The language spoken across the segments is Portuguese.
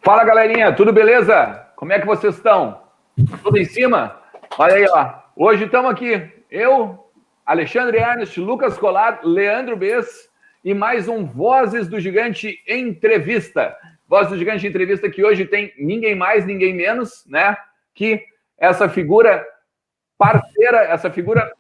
Fala, galerinha, tudo beleza? Como é que vocês estão? Tudo em cima? Olha aí, ó. Hoje estamos aqui, eu, Alexandre Ernest, Lucas Colar, Leandro Bess e mais um Vozes do Gigante Entrevista. Vozes do Gigante Entrevista que hoje tem ninguém mais, ninguém menos, né? Que essa figura parceira, essa figura,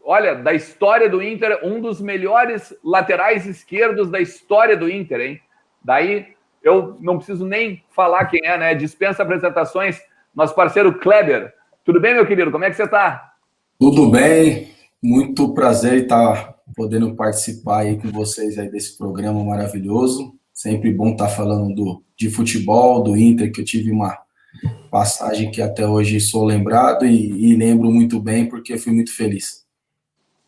olha, da história do Inter, um dos melhores laterais esquerdos da história do Inter, hein? Daí eu não preciso nem falar quem é, né? Dispensa apresentações, nosso parceiro Kleber. Tudo bem, meu querido? Como é que você tá? Tudo bem, muito prazer em estar podendo participar aí com vocês aí desse programa maravilhoso. Sempre bom estar falando de futebol, do Inter, que eu tive uma passagem que até hoje sou lembrado e lembro muito bem porque fui muito feliz.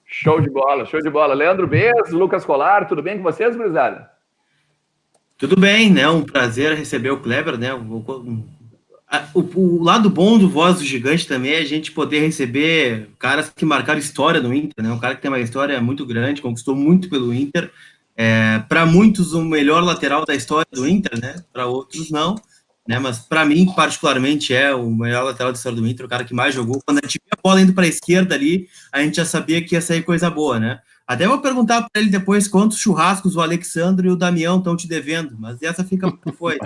Show de bola, show de bola. Leandro Bez, Lucas Colar, tudo bem com vocês, gurizada? Tudo bem, né? Um prazer receber o Kleber, né? O lado bom do Voz do Gigante também é a gente poder receber caras que marcaram história no Inter, né? Um cara que tem uma história muito grande, conquistou muito pelo Inter. Para muitos, o melhor lateral da história do Inter, né? Para outros, não. Né? Mas para mim, particularmente, é o melhor lateral da história do Inter, o cara que mais jogou. Quando a gente via a bola indo para a esquerda ali, a gente já sabia que ia sair coisa boa, né? Até vou perguntar para ele depois quantos churrascos o Alexandre e o Damião estão te devendo, mas essa fica por foi.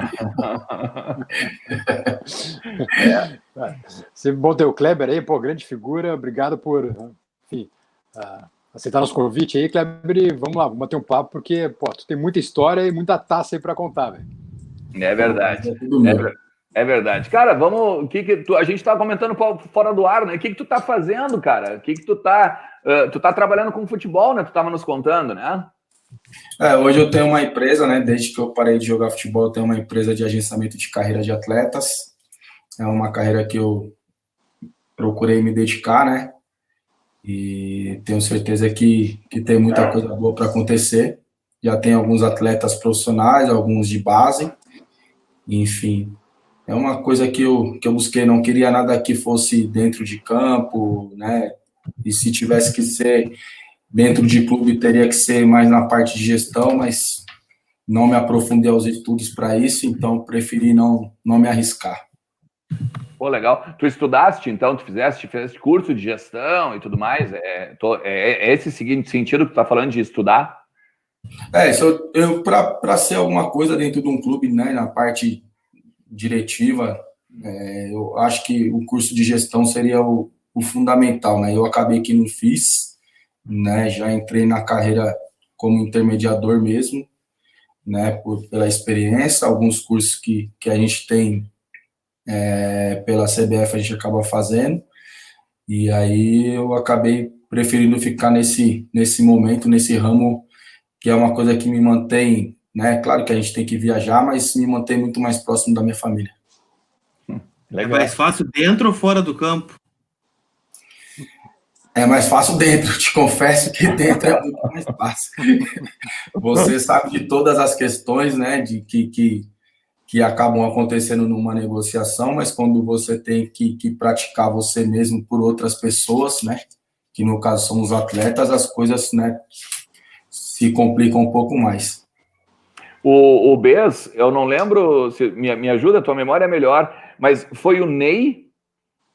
Sempre bom ter o Kleber aí, pô, grande figura, obrigado por, enfim, aceitar nosso convite aí, Kleber, e vamos lá, vamos bater um papo, porque, pô, tu tem muita história e muita taça aí para contar, velho. É verdade. É verdade. Cara, vamos. A gente estava comentando fora do ar, né? O que tu tá fazendo, cara? O que tu tá. Tu tá trabalhando com futebol, né? Tu tava nos contando, né? Hoje eu tenho uma empresa, né? Desde que eu parei de jogar futebol, eu tenho uma empresa de agenciamento de carreira de atletas. É uma carreira que eu procurei me dedicar, né? E tenho certeza que tem muita coisa boa para acontecer. Já tem alguns atletas profissionais, alguns de base. Enfim, é uma coisa que eu busquei. Não queria nada que fosse dentro de campo, né? E se tivesse que ser dentro de clube, teria que ser mais na parte de gestão, mas não me aprofundei aos estudos para isso, então preferi não me arriscar. Pô, legal. Tu estudaste, então? Tu fizeste curso de gestão e tudo mais? É esse seguinte sentido que tu tá falando de estudar? Para ser alguma coisa dentro de um clube, né, na parte diretiva, eu acho que o curso de gestão seria o fundamental, né? Eu acabei que não fiz, né? Já entrei na carreira como intermediador mesmo, né? Pela experiência, alguns cursos que a gente tem pela CBF a gente acaba fazendo, e aí eu acabei preferindo ficar nesse momento, nesse ramo, que é uma coisa que me mantém, né? Claro que a gente tem que viajar, mas me mantém muito mais próximo da minha família. Legal. É mais fácil dentro ou fora do campo? É mais fácil dentro, te confesso que dentro é muito mais fácil. Você sabe de todas as questões, né, de que acabam acontecendo numa negociação, mas quando você tem que praticar você mesmo por outras pessoas, né, que no caso são os atletas, as coisas, né, se complicam um pouco mais. O Bez, eu não lembro, se me ajuda, a tua memória é melhor, mas foi o Ney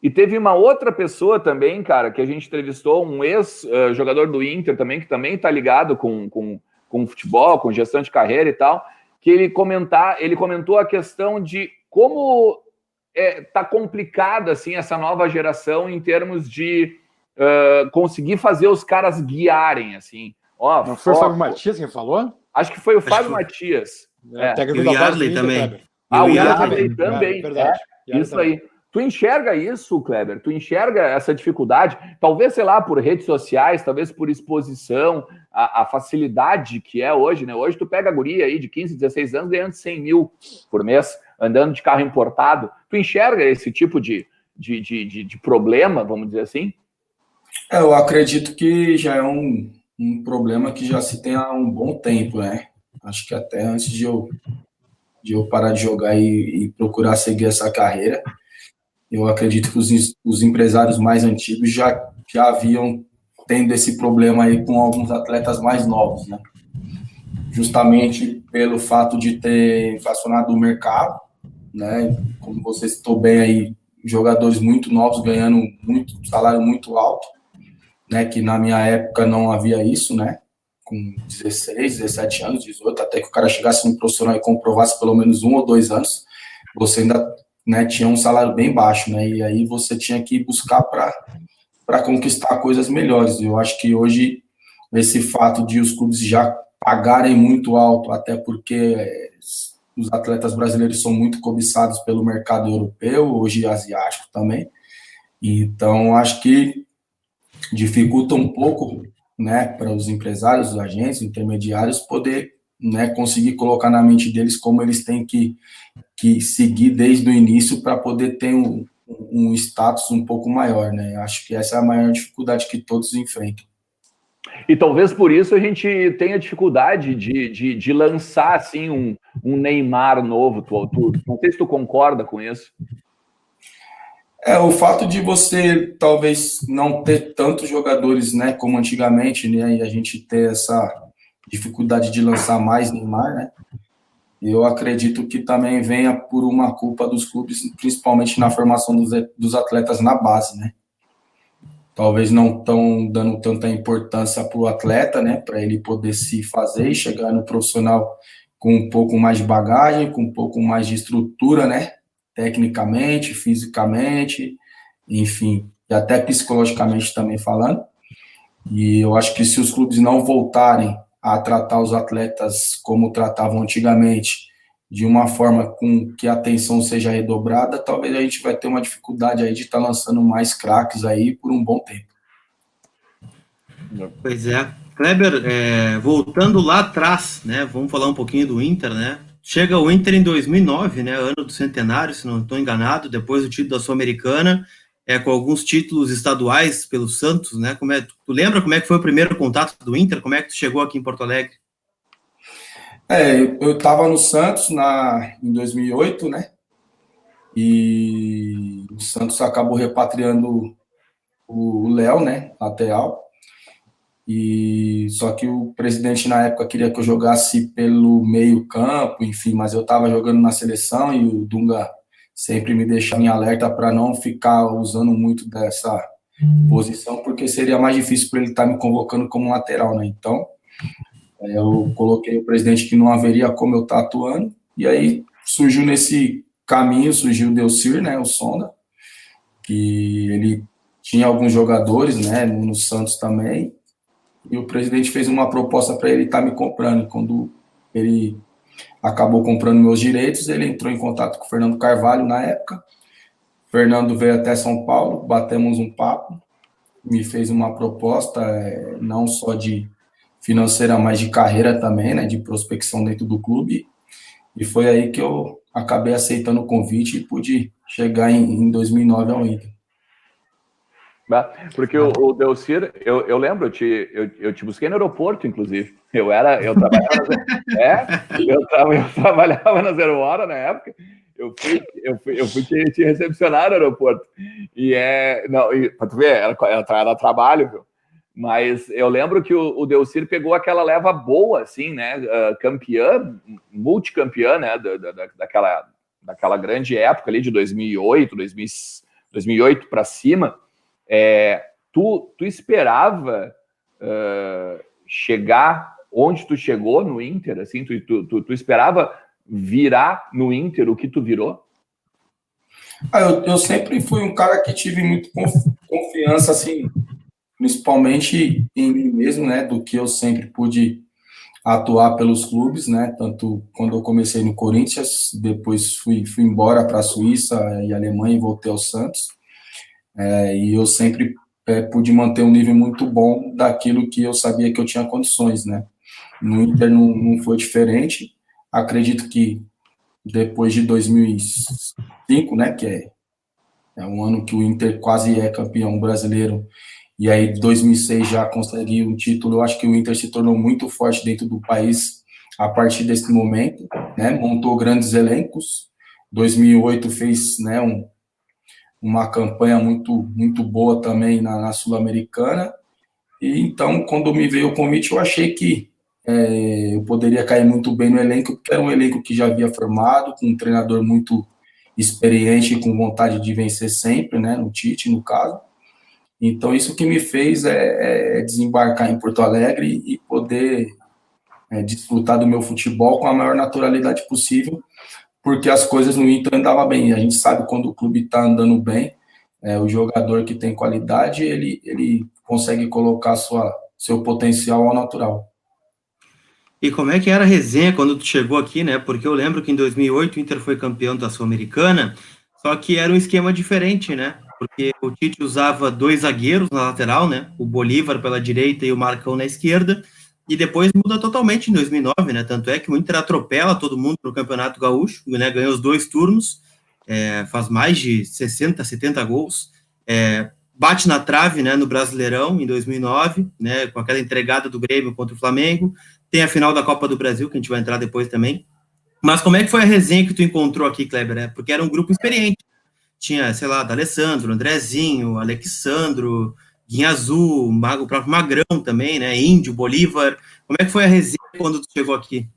e teve uma outra pessoa também, cara, que a gente entrevistou, um ex-jogador do Inter também, que também tá ligado com futebol, com gestão de carreira e tal, que ele comentou a questão de como tá complicada assim, essa nova geração em termos de conseguir fazer os caras guiarem, assim. Ó, não foi o Fábio Matias quem falou? Acho que foi o Fábio Matias. E o Yardley também. O Yardley também. Verdade. Isso aí. Tu enxerga isso, Kleber? Tu enxerga essa dificuldade? Talvez, sei lá, por redes sociais, talvez por exposição, a facilidade que é hoje, né? Hoje tu pega a guria aí de 15, 16 anos ganhando 100 mil por mês, andando de carro importado. Tu enxerga esse tipo de problema, vamos dizer assim? Eu acredito que já é um problema que já se tem há um bom tempo, né? Acho que até antes de eu parar de jogar e procurar seguir essa carreira, eu acredito que os empresários mais antigos já haviam tendo esse problema aí com alguns atletas mais novos, né? Justamente pelo fato de ter inflacionado o mercado, né? Como você citou bem aí, jogadores muito novos ganhando muito salário muito alto, né? Que na minha época não havia isso, né? Com 16, 17 anos, 18, até que o cara chegasse no profissional e comprovasse pelo menos 1 ou 2 anos, você ainda, né, tinha um salário bem baixo, né? E aí você tinha que buscar para conquistar coisas melhores. Eu acho que hoje esse fato de os clubes já pagarem muito alto, até porque os atletas brasileiros são muito cobiçados pelo mercado europeu, hoje asiático também. Então, acho que dificulta um pouco, né, para os empresários, os agentes, intermediários, poder, né, conseguir colocar na mente deles como eles têm que seguir desde o início para poder ter um status um pouco maior, né? Acho que essa é a maior dificuldade que todos enfrentam. E talvez por isso a gente tenha dificuldade de lançar assim um Neymar novo. Não sei se tu concorda com isso. O fato de você talvez não ter tantos jogadores, né, como antigamente, né, e a gente ter essa dificuldade de lançar mais Neymar, né, eu acredito que também venha por uma culpa dos clubes, principalmente na formação dos atletas na base, né. Talvez não estão dando tanta importância para o atleta, né, para ele poder se fazer e chegar no profissional com um pouco mais de bagagem, com um pouco mais de estrutura, né, tecnicamente, fisicamente, enfim, e até psicologicamente também falando. E eu acho que se os clubes não voltarem a tratar os atletas como tratavam antigamente, de uma forma com que a atenção seja redobrada, talvez a gente vai ter uma dificuldade aí de estar lançando mais craques aí por um bom tempo. Pois é. Kleber, voltando lá atrás, né, vamos falar um pouquinho do Inter, né? Chega o Inter em 2009, né, ano do centenário, se não estou enganado, depois do título da Sul-Americana, com alguns títulos estaduais pelo Santos, né? Tu lembra como é que foi o primeiro contato do Inter? Como é que tu chegou aqui em Porto Alegre? Eu estava no Santos em 2008, né? E o Santos acabou repatriando o Léo, né? Lateral. E só que o presidente na época queria que eu jogasse pelo meio campo, enfim, mas eu estava jogando na seleção e o Dunga sempre me deixava em alerta para não ficar usando muito dessa posição, porque seria mais difícil para ele estar me convocando como lateral, né? Então, eu coloquei o presidente que não haveria como eu estar atuando, e aí surgiu nesse caminho, surgiu o Delcir, né, o Sonda, que ele tinha alguns jogadores, né, no Santos também, e o presidente fez uma proposta para ele estar me comprando. Quando ele acabou comprando meus direitos, ele entrou em contato com o Fernando Carvalho na época. O Fernando veio até São Paulo, batemos um papo, me fez uma proposta, não só de financeira, mas de carreira também, né, de prospecção dentro do clube. E foi aí que eu acabei aceitando o convite e pude chegar em 2009 ao Inter. Porque o Delcir, eu lembro, eu te busquei no aeroporto, inclusive. Eu trabalhava na Zero Hora na época. Eu fui te recepcionar no aeroporto. Pra tu ver, era trabalho, viu? Mas eu lembro que o Delcir pegou aquela leva boa, assim, né? Multicampeã, né? Daquela grande época ali de 2008 para cima. Tu esperava chegar onde tu chegou no Inter? Assim, tu esperava virar no Inter o que tu virou? Eu sempre fui um cara que tive muito confiança, assim, principalmente em mim mesmo, né, do que eu sempre pude atuar pelos clubes, né, tanto quando eu comecei no Corinthians, depois fui embora para a Suíça e Alemanha e voltei ao Santos, e eu sempre pude manter um nível muito bom daquilo que eu sabia que eu tinha condições, né. No Inter não foi diferente, acredito que depois de 2005, né, que é um ano que o Inter quase é campeão brasileiro, e aí 2006 já conseguiu um título. Eu acho que o Inter se tornou muito forte dentro do país a partir desse momento, né, montou grandes elencos. 2008 fez, né, uma campanha muito boa também na Sul-Americana, e então quando me veio o convite eu achei que eu poderia cair muito bem no elenco, porque era um elenco que já havia formado, com um treinador muito experiente e com vontade de vencer sempre, né, no Tite, no caso. Então, isso que me fez desembarcar em Porto Alegre e poder desfrutar do meu futebol com a maior naturalidade possível, porque as coisas no Inter andavam bem. A gente sabe quando o clube está andando bem, o jogador que tem qualidade, ele consegue colocar seu potencial ao natural. E como é que era a resenha quando tu chegou aqui, né? Porque eu lembro que em 2008 o Inter foi campeão da Sul-Americana, só que era um esquema diferente, né? Porque o Tite usava 2 zagueiros na lateral, né? O Bolívar pela direita e o Marcão na esquerda, e depois muda totalmente em 2009, né? Tanto é que o Inter atropela todo mundo no Campeonato Gaúcho, né? Ganhou os 2 turnos, faz mais de 60, 70 gols, bate na trave, né? No Brasileirão em 2009, né? Com aquela entregada do Grêmio contra o Flamengo. Tem a final da Copa do Brasil, que a gente vai entrar depois também. Mas como é que foi a resenha que tu encontrou aqui, Kleber? Porque era um grupo experiente. Tinha, sei lá, D'Alessandro, Andrezinho, Alexandro, Guinha Azul, o próprio Magrão também, né? Índio, Bolívar. Como é que foi a resenha quando tu chegou aqui?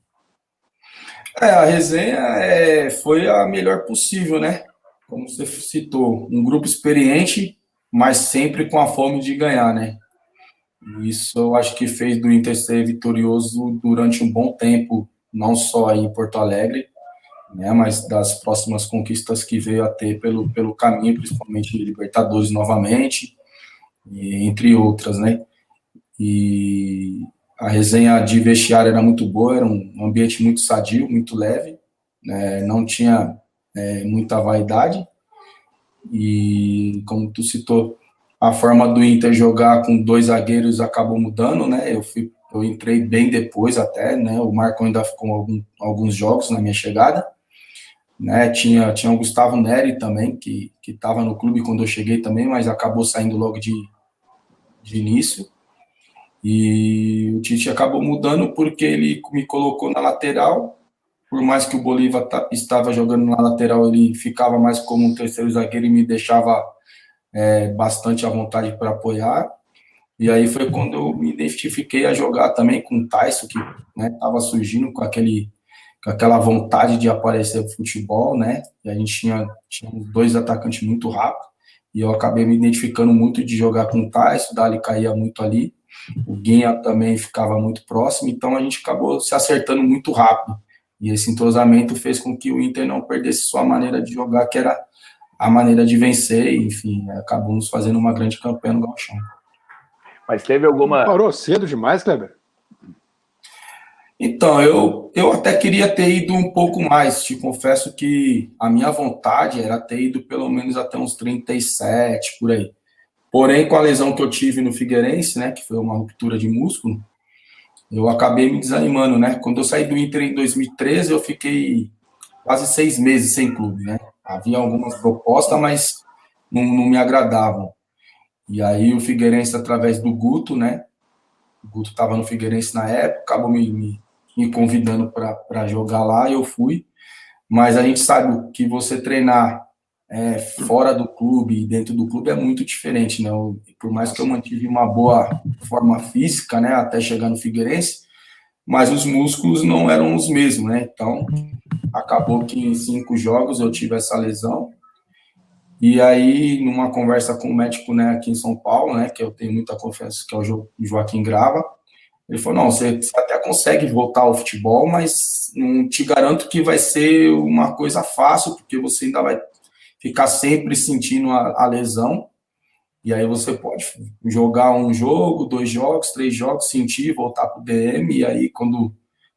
A resenha foi a melhor possível, né? Como você citou, um grupo experiente, mas sempre com a fome de ganhar, né? Isso eu acho que fez do Inter ser vitorioso durante um bom tempo, não só aí em Porto Alegre, né, mas das próximas conquistas que veio a ter pelo caminho, principalmente Libertadores novamente, entre outras, né? E a resenha de vestiário era muito boa, era um ambiente muito sadio, muito leve, né, não tinha muita vaidade, e como tu citou, a forma do Inter jogar com 2 zagueiros acabou mudando, né? Eu entrei bem depois até, né? O Marcão ainda ficou alguns jogos na minha chegada, né? Tinha o Gustavo Neri também, que estava no clube quando eu cheguei também, mas acabou saindo logo de início. E o Tite acabou mudando porque ele me colocou na lateral. Por mais que o Bolívar estava jogando na lateral, ele ficava mais como um terceiro zagueiro e me deixava bastante à vontade para apoiar. E aí foi quando eu me identifiquei a jogar também com o Tyson, que estava surgindo com aquela vontade de aparecer no futebol, né? E a gente tinha 2 atacantes muito rápidos, e eu acabei me identificando muito de jogar com o Tyson, o Dali caía muito ali, o Guinha também ficava muito próximo, então a gente acabou se acertando muito rápido. E esse entrosamento fez com que o Inter não perdesse sua maneira de jogar, que era a maneira de vencer, e, enfim, acabamos fazendo uma grande campanha no Gauchão. Mas teve alguma... Parou cedo demais, Kleber? Então, eu até queria ter ido um pouco mais, te confesso que a minha vontade era ter ido pelo menos até uns 37, por aí. Porém, com a lesão que eu tive no Figueirense, né, que foi uma ruptura de músculo, eu acabei me desanimando, né? Quando eu saí do Inter em 2013, eu fiquei quase 6 meses sem clube, né? Havia algumas propostas, mas não me agradavam. E aí o Figueirense, através do Guto, né? O Guto estava no Figueirense na época, acabou me convidando para jogar lá, e eu fui. Mas a gente sabe que você treinar fora do clube e dentro do clube é muito diferente, né? Por mais que eu mantive uma boa forma física, né? Até chegar no Figueirense, mas os músculos não eram os mesmos, né? Então, acabou que em 5 jogos eu tive essa lesão. E aí, numa conversa com o médico, né, aqui em São Paulo, né, que eu tenho muita confiança, que é o Joaquim Grava, ele falou, não, você até consegue voltar ao futebol, mas não te garanto que vai ser uma coisa fácil, porque você ainda vai ficar sempre sentindo a lesão, e aí você pode jogar 1 jogo, 2 jogos, 3 jogos, sentir, voltar para o DM, e aí quando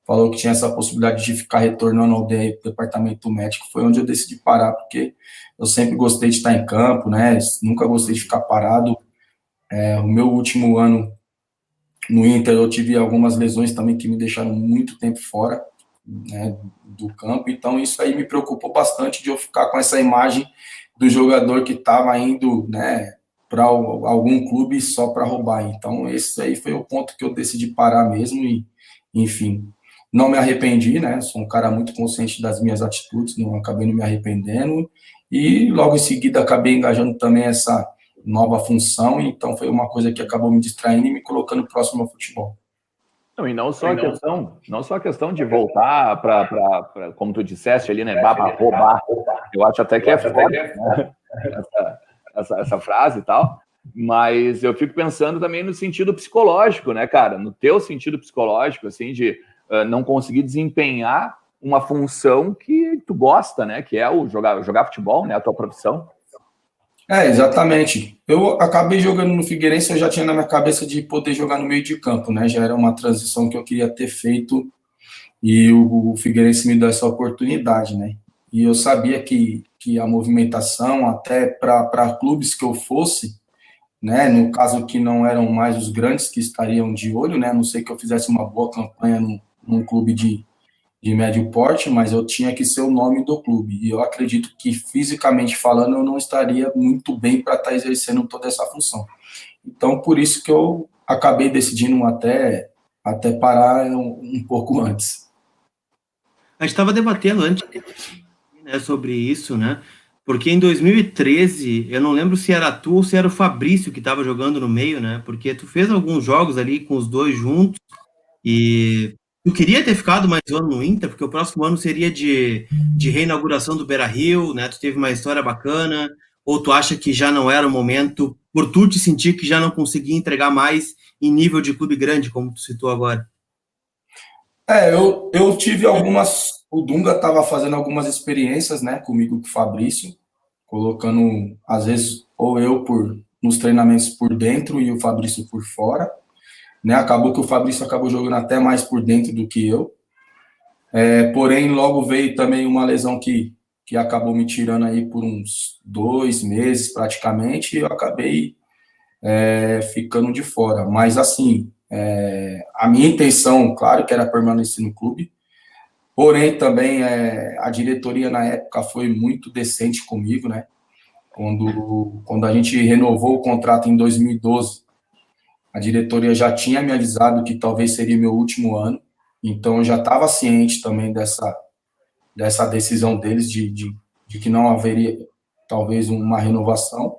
falou que tinha essa possibilidade de ficar retornando ao departamento médico, foi onde eu decidi parar, porque eu sempre gostei de estar em campo, né? Nunca gostei de ficar parado. O meu último ano no Inter, eu tive algumas lesões também que me deixaram muito tempo fora, né, do campo, então isso aí me preocupou bastante de eu ficar com essa imagem do jogador que estava indo, né, para algum clube só para roubar. Então esse aí foi o ponto que eu decidi parar mesmo e, enfim, não me arrependi, né? Sou um cara muito consciente das minhas atitudes, não acabei não me arrependendo, e logo em seguida acabei engajando também essa nova função, então foi uma coisa que acabou me distraindo e me colocando próximo ao futebol. Não, e não só a questão de voltar para, como tu disseste ali, né, roubar. Eu acho até que é forte, né, essa frase e tal, mas eu fico pensando também no sentido psicológico, né, cara, no teu sentido psicológico, assim, de não conseguir desempenhar uma função que tu gosta, né, que é o jogar futebol, né, a tua profissão. Exatamente. Eu acabei jogando no Figueirense, eu já tinha na minha cabeça de poder jogar no meio de campo, né? Já era uma transição que eu queria ter feito e o Figueirense me deu essa oportunidade, né? E eu sabia que a movimentação, até para clubes que eu fosse, né? No caso que não eram mais os grandes que estariam de olho, né? A não sei que eu fizesse uma boa campanha num clube de médio porte, mas eu tinha que ser o nome do clube. E eu acredito que, fisicamente falando, eu não estaria muito bem para estar exercendo toda essa função. Então, por isso que eu acabei decidindo até parar um pouco antes. A gente estava debatendo antes, né, sobre isso, né? Porque em 2013, eu não lembro se era tu ou se era o Fabrício que estava jogando no meio, né? Porque tu fez alguns jogos ali com os dois juntos e tu queria ter ficado mais um ano no Inter, porque o próximo ano seria de reinauguração do Beira-Rio, né? Tu teve uma história bacana, ou tu acha que já não era o momento, por tu te sentir que já não conseguia entregar mais em nível de clube grande, como tu citou agora? Eu tive algumas. O Dunga estava fazendo algumas experiências, né, comigo com o Fabrício, colocando, às vezes, ou eu nos treinamentos por dentro e o Fabrício por fora. Né? Acabou que o Fabrício acabou jogando até mais por dentro do que eu. Porém, logo veio também uma lesão que acabou me tirando aí por uns 2 meses, praticamente, e eu acabei ficando de fora. Mas, assim, a minha intenção, claro, que era permanecer no clube, porém, também a diretoria, na época, foi muito decente comigo, né? Quando a gente renovou o contrato em 2012, a diretoria já tinha me avisado que talvez seria meu último ano, então eu já estava ciente também dessa decisão deles de que não haveria talvez uma renovação.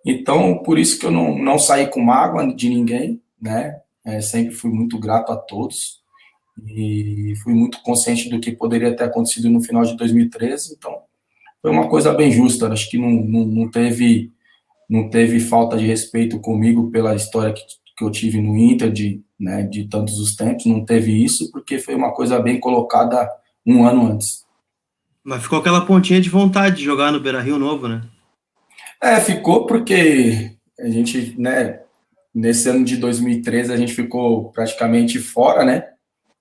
Então, por isso que eu não saí com mágoa de ninguém, né? Sempre fui muito grato a todos e fui muito consciente do que poderia ter acontecido no final de 2013. Então, foi uma coisa bem justa. Acho que não teve falta de respeito comigo pela história que eu tive no Inter de tantos os tempos. Não teve isso porque foi uma coisa bem colocada um ano antes. Mas ficou aquela pontinha de vontade de jogar no Beira-Rio novo, né? Ficou porque a gente, né, nesse ano de 2013 a gente ficou praticamente fora, né?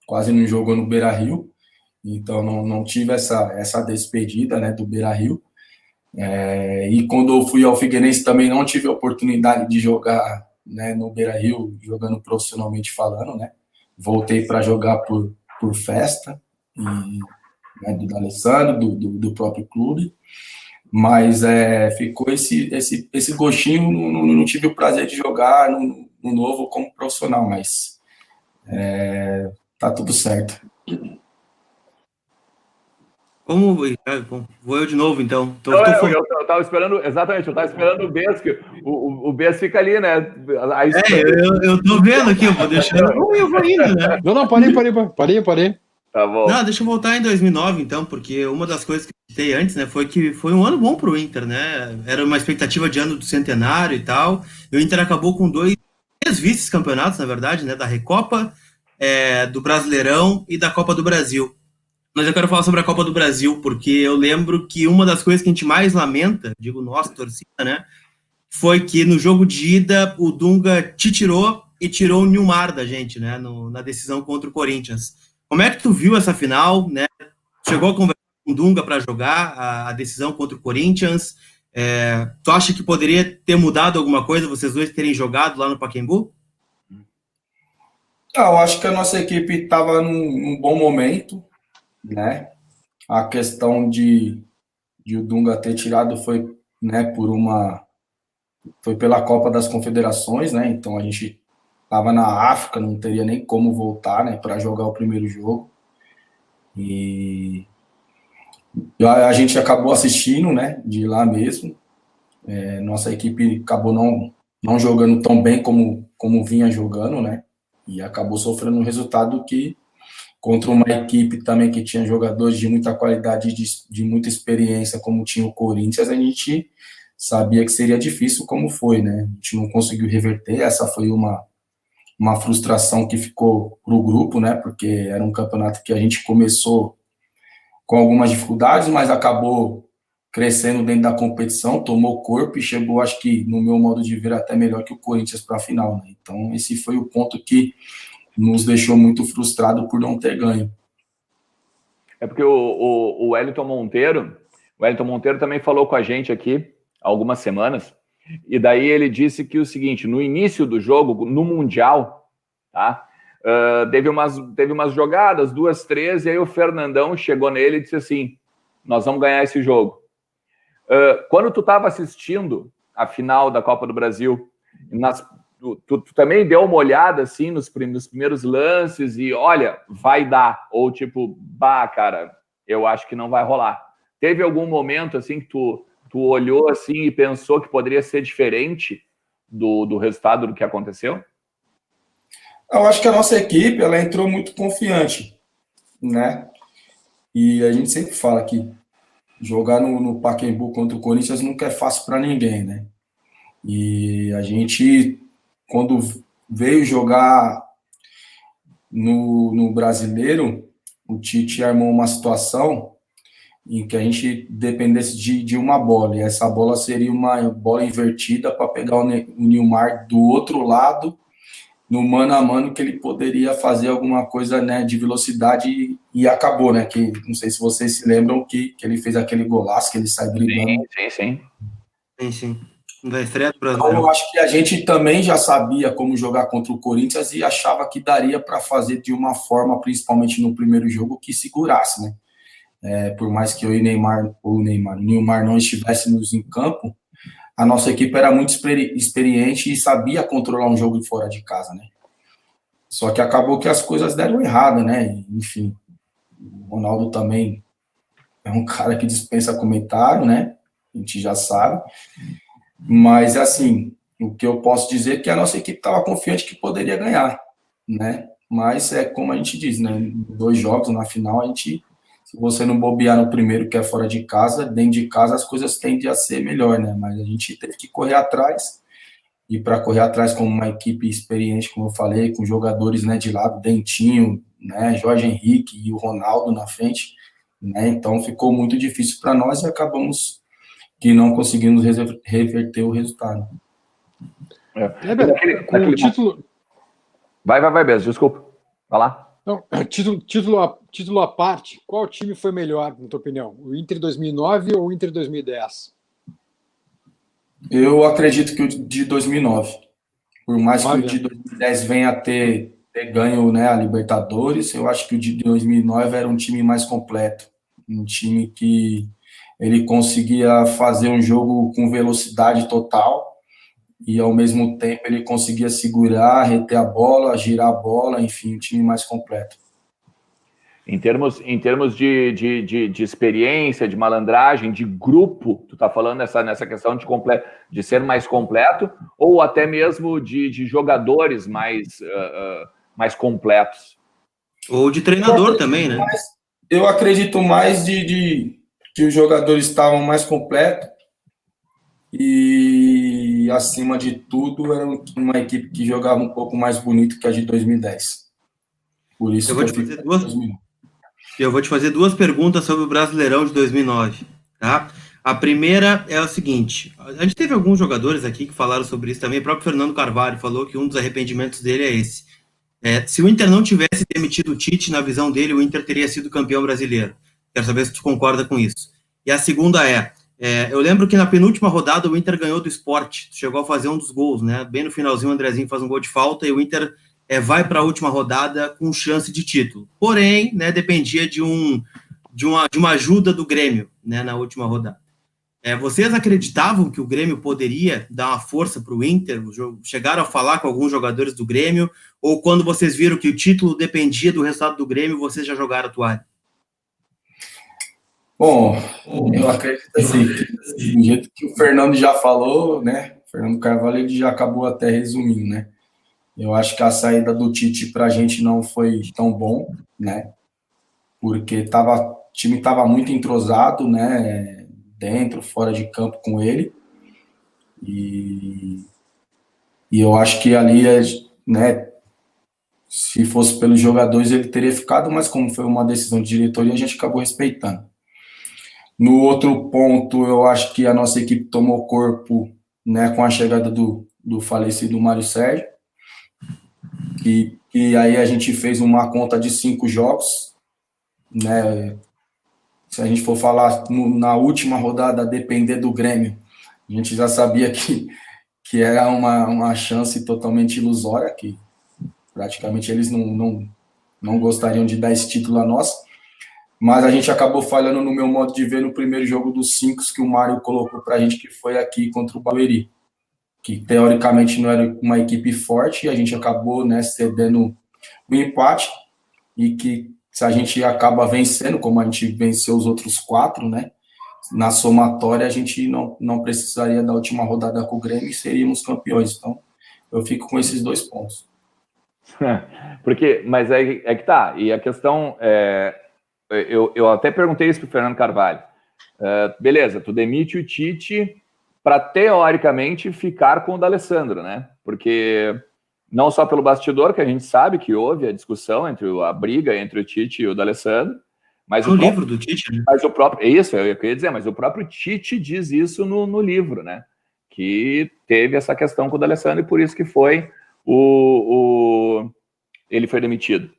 Quase não jogou no Beira-Rio. Então não tive essa despedida, né, do Beira-Rio. E quando eu fui ao Figueirense também não tive a oportunidade de jogar, né, no Beira-Rio, jogando profissionalmente falando, né? Voltei para jogar por festa, né, do D'Alessandro, do próprio clube, mas ficou esse gostinho, não tive o prazer de jogar no novo como profissional, mas tá tudo certo. Como vou eu de novo, então. Eu tava esperando, exatamente, eu tava esperando o Bess, que o Bess fica ali, né? Eu tô vendo aqui, eu vou deixando. Eu vou indo, né? Não, parei. Tá bom. Não, deixa eu voltar em 2009, então, porque uma das coisas que eu citei antes, né, foi que foi um ano bom pro Inter, né? Era uma expectativa de ano do centenário e tal. E o Inter acabou com 3 vice-campeonatos, na verdade, né? Da Recopa, do Brasileirão e da Copa do Brasil. Mas eu quero falar sobre a Copa do Brasil, porque eu lembro que uma das coisas que a gente mais lamenta, digo nossa torcida, né, foi que no jogo de ida o Dunga te tirou e tirou o Nilmar da gente, né, na decisão contra o Corinthians. Como é que tu viu essa final, né? Chegou a conversar com o Dunga para jogar a decisão contra o Corinthians? Tu acha que poderia ter mudado alguma coisa, vocês dois terem jogado lá no Pacaembu? Eu acho que a nossa equipe estava num bom momento, né? A questão de o Dunga ter tirado foi, né, foi pela Copa das Confederações, né? Então a gente estava na África, não teria nem como voltar, né, para jogar o primeiro jogo. E a gente acabou assistindo, né, de lá mesmo. Nossa equipe acabou não jogando tão bem como vinha jogando, né? E acabou sofrendo um resultado que, contra uma equipe também que tinha jogadores de muita qualidade, de muita experiência, como tinha o Corinthians, a gente sabia que seria difícil, como foi, né? A gente não conseguiu reverter, essa foi uma frustração que ficou para o grupo, né? Porque era um campeonato que a gente começou com algumas dificuldades, mas acabou crescendo dentro da competição, tomou corpo e chegou, acho que, no meu modo de ver, até melhor que o Corinthians para a final, né? Então, esse foi o ponto que nos deixou muito frustrado por não ter ganho. É porque o Wellington Monteiro também falou com a gente aqui há algumas semanas, e daí ele disse que o seguinte, no início do jogo, no Mundial, tá? Teve umas jogadas, 2, 3, e aí o Fernandão chegou nele e disse assim, nós vamos ganhar esse jogo. Quando tu estava assistindo a final da Copa do Brasil, tu também deu uma olhada assim nos primeiros lances e olha, vai dar, ou tipo, bah, cara, eu acho que não vai rolar. Teve algum momento assim que tu olhou assim e pensou que poderia ser diferente do resultado do que aconteceu? Eu acho que a nossa equipe, ela entrou muito confiante, né? E a gente sempre fala que jogar no Pacaembu contra o Corinthians nunca é fácil para ninguém, né? E a gente, quando veio jogar no Brasileiro, o Tite armou uma situação em que a gente dependesse de uma bola, e essa bola seria uma bola invertida para pegar o Nilmar do outro lado, no mano a mano, que ele poderia fazer alguma coisa, né, de velocidade, e acabou, né, que não sei se vocês se lembram que ele fez aquele golaço, que ele sai driblando. Sim. Da estreia do Então, Brasileiro. eu acho que a gente também já sabia como jogar contra o Corinthians e achava que daria para fazer de uma forma, principalmente no primeiro jogo, que segurasse, né? Por mais que eu e o Nilmar não estivéssemos em campo, a nossa equipe era muito experiente e sabia controlar um jogo fora de casa, né? Só que acabou que as coisas deram errado, né? Enfim, o Ronaldo também é um cara que dispensa comentário, né? A gente já sabe. Mas, assim, o que eu posso dizer é que a nossa equipe estava confiante que poderia ganhar, né? Mas é como a gente diz, né? 2 jogos na final, se você não bobear no primeiro, que é fora de casa, dentro de casa as coisas tendem a ser melhor, né? Mas a gente teve que correr atrás, e para correr atrás com uma equipe experiente, como eu falei, com jogadores, né, de lado, Dentinho, né, Jorge Henrique e o Ronaldo na frente, né? Então ficou muito difícil para nós e acabamos que não conseguimos reverter o resultado. Com o título... Vai, Bez, desculpa. Vai lá. Não, título à parte, qual time foi melhor, na tua opinião? O Inter 2009 ou o Inter 2010? Eu acredito que o de 2009. Por mais que o de 2010 venha a ter ganho, né, a Libertadores, eu acho que o de 2009 era um time mais completo. Um time que ele conseguia fazer um jogo com velocidade total e, ao mesmo tempo, ele conseguia segurar, reter a bola, girar a bola, enfim, um time mais completo. Em termos de experiência, de malandragem, de grupo, tu tá falando nessa questão de ser mais completo, ou até mesmo de jogadores mais completos? Ou de treinador também, né? Eu acredito mais que os jogadores estavam mais completos e, acima de tudo, era uma equipe que jogava um pouco mais bonito que a de 2010. Por isso eu vou te fazer 2 perguntas sobre o Brasileirão de 2009, tá? A primeira é o seguinte, a gente teve alguns jogadores aqui que falaram sobre isso também, o próprio Fernando Carvalho falou que um dos arrependimentos dele é esse. Se o Inter não tivesse demitido o Tite, na visão dele, o Inter teria sido campeão brasileiro. Quero saber se tu concorda com isso. E a segunda eu lembro que na penúltima rodada o Inter ganhou do Sport, chegou a fazer um dos gols, né? Bem no finalzinho o Andrezinho faz um gol de falta e o Inter vai para a última rodada com chance de título. Porém, né, dependia de uma ajuda do Grêmio, né, na última rodada. Vocês acreditavam que o Grêmio poderia dar uma força para o Inter? Chegaram a falar com alguns jogadores do Grêmio? Ou quando vocês viram que o título dependia do resultado do Grêmio, vocês já jogaram a toalha? Bom, eu acredito assim, do jeito que o Fernando já falou, né? O Fernando Carvalho ele já acabou até resumindo, né? Eu acho que a saída do Tite para a gente não foi tão bom, né? Porque o time estava muito entrosado, né? Dentro, fora de campo com ele. E eu acho que ali, né? Se fosse pelos jogadores, ele teria ficado, mas como foi uma decisão de diretoria, a gente acabou respeitando. No outro ponto, eu acho que a nossa equipe tomou corpo, né, com a chegada do falecido Mário Sérgio, que aí a gente fez uma conta de 5 jogos, né? Se a gente for falar na última rodada, depender do Grêmio, a gente já sabia que era uma chance totalmente ilusória, que praticamente eles não gostariam de dar esse título a nós, mas a gente acabou falhando no meu modo de ver no primeiro jogo dos 5 que o Mário colocou pra gente, que foi aqui contra o Barueri, que teoricamente não era uma equipe forte, e a gente acabou, né, cedendo o empate, e que se a gente acaba vencendo, como a gente venceu os outros 4, né, na somatória a gente não precisaria da última rodada com o Grêmio e seríamos campeões. Então, eu fico com esses 2 pontos. Mas é que tá, e a questão eu até perguntei isso pro Fernando Carvalho. Beleza, tu demite o Tite para teoricamente ficar com o D'Alessandro, né? Porque não só pelo bastidor, que a gente sabe que houve a discussão, a briga entre o Tite e o D'Alessandro, mas no livro do Tite, né? Mas o próprio, isso, eu queria dizer, mas o próprio Tite diz isso no livro, né? Que teve essa questão com o D'Alessandro e por isso que foi ele foi demitido.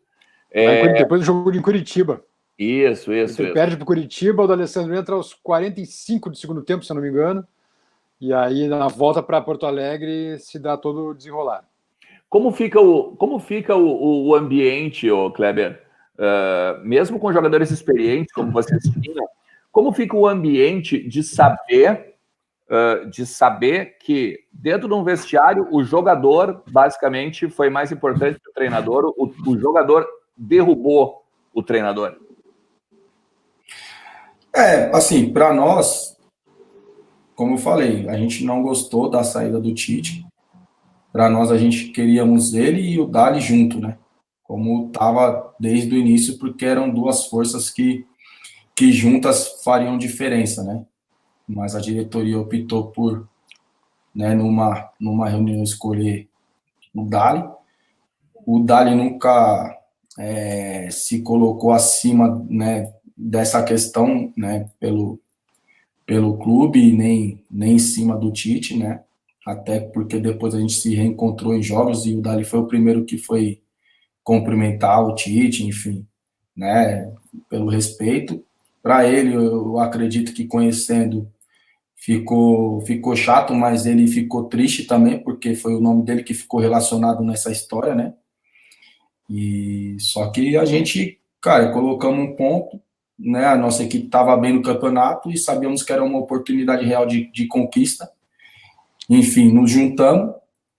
Depois do jogo de Curitiba. Isso. Ele perde para o Curitiba, o D'Alessandro entra aos 45 do segundo tempo, se eu não me engano, e aí na volta para Porto Alegre se dá todo o desenrolar. Como fica o ambiente, Kleber? Mesmo com jogadores experientes, como vocês tinham, como fica o ambiente de saber que dentro de um vestiário o jogador basicamente foi mais importante que o treinador, o jogador derrubou o treinador? Assim, para nós, como eu falei, a gente não gostou da saída do Tite. Para nós, a gente queríamos ele e o Dali junto, né? Como estava desde o início, porque eram 2 forças que juntas fariam diferença, né? Mas a diretoria optou por, né, numa reunião, escolher o Dali. O Dali nunca se colocou acima, né, dessa questão, né, pelo clube, nem em cima do Tite, né? Até porque depois a gente se reencontrou em jogos e o Dali foi o primeiro que foi cumprimentar o Tite, enfim, né, pelo respeito. Para ele, eu acredito que conhecendo ficou chato, mas ele ficou triste também, porque foi o nome dele que ficou relacionado nessa história, né? E só que a gente, cara, colocamos um ponto, né? A nossa equipe estava bem no campeonato e sabíamos que era uma oportunidade real de conquista. Enfim, nos juntamos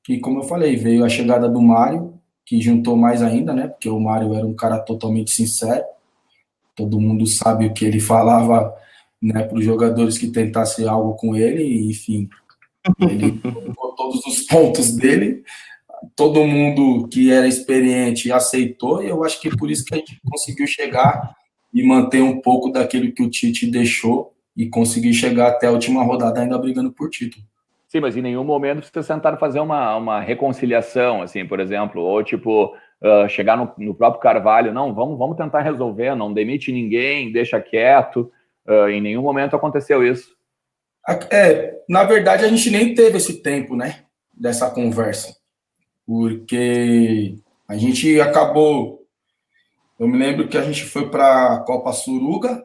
e, como eu falei, veio a chegada do Mário, que juntou mais ainda, né? Porque o Mário era um cara totalmente sincero. Todo mundo sabe o que ele falava, né, para os jogadores que tentassem algo com ele, e, enfim, ele colocou todos os pontos dele. Todo mundo que era experiente aceitou, e eu acho que por isso que a gente conseguiu chegar e manter um pouco daquilo que o Tite deixou e conseguir chegar até a última rodada ainda brigando por título. Sim, mas em nenhum momento vocês tentaram fazer uma reconciliação, assim, por exemplo, ou tipo, chegar no próprio Carvalho, não, vamos tentar resolver, não demite ninguém, deixa quieto. Em nenhum momento aconteceu isso. Na verdade, a gente nem teve esse tempo, né, dessa conversa, porque a gente acabou. Eu me lembro que a gente foi para a Copa Suruga,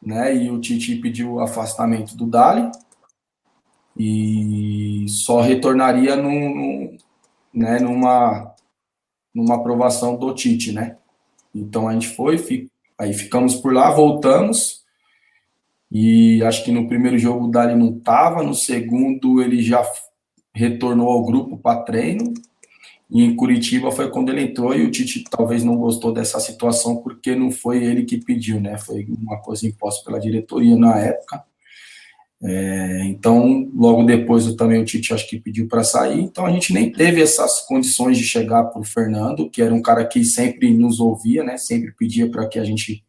né, e o Tite pediu o afastamento do Dali, e só retornaria numa aprovação do Tite, né? Então a gente foi, aí ficamos por lá, voltamos, e acho que no primeiro jogo o Dali não estava, no segundo ele já retornou ao grupo para treino, e em Curitiba foi quando ele entrou, e o Tite talvez não gostou dessa situação, porque não foi ele que pediu, né? Foi uma coisa imposta pela diretoria na época. Então, logo depois também o Tite acho que pediu para sair, então a gente nem teve essas condições de chegar para o Fernando, que era um cara que sempre nos ouvia, né? Sempre pedia para que a gente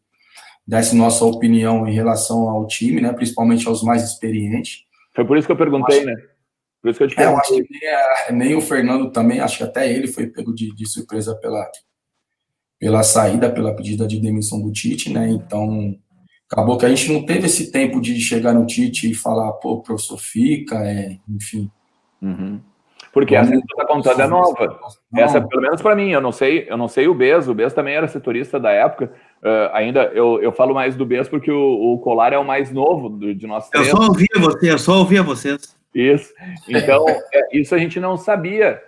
desse nossa opinião em relação ao time, né? Principalmente aos mais experientes. Foi por isso que eu perguntei, né? Por isso que eu te perguntei. Eu acho que nem o Fernando também, acho que até ele foi pego de surpresa pela saída, pela pedida de demissão do Tite, né? Então, acabou que a gente não teve esse tempo de chegar no Tite e falar, pô, professor, fica, enfim. Uhum. Porque essa que tu tá contando é nova. Essa, pelo menos para mim, eu não sei o Bez também era setorista da época. Ainda eu falo mais do Bez porque o Colar é o mais novo de nós três. Eu só ouvia vocês. Isso. Então, isso a gente não sabia.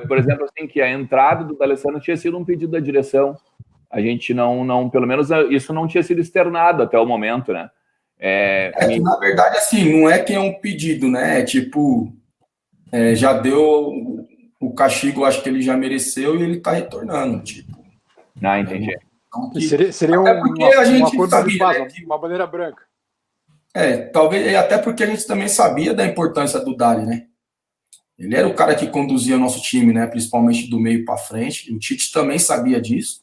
Por exemplo, assim, que a entrada do D'Alessandro tinha sido um pedido da direção. A gente não, pelo menos isso não tinha sido externado até o momento, né? Que, na verdade, assim, não é que é um pedido, né? Já deu o castigo, acho que ele já mereceu e ele tá retornando, tipo. Entendi. Então, seria um acordo sabia, de paz, né? Uma bandeira branca. Talvez, até porque a gente também sabia da importância do Dali, né? Ele era o cara que conduzia o nosso time, né? Principalmente do meio para frente. O Tite também sabia disso,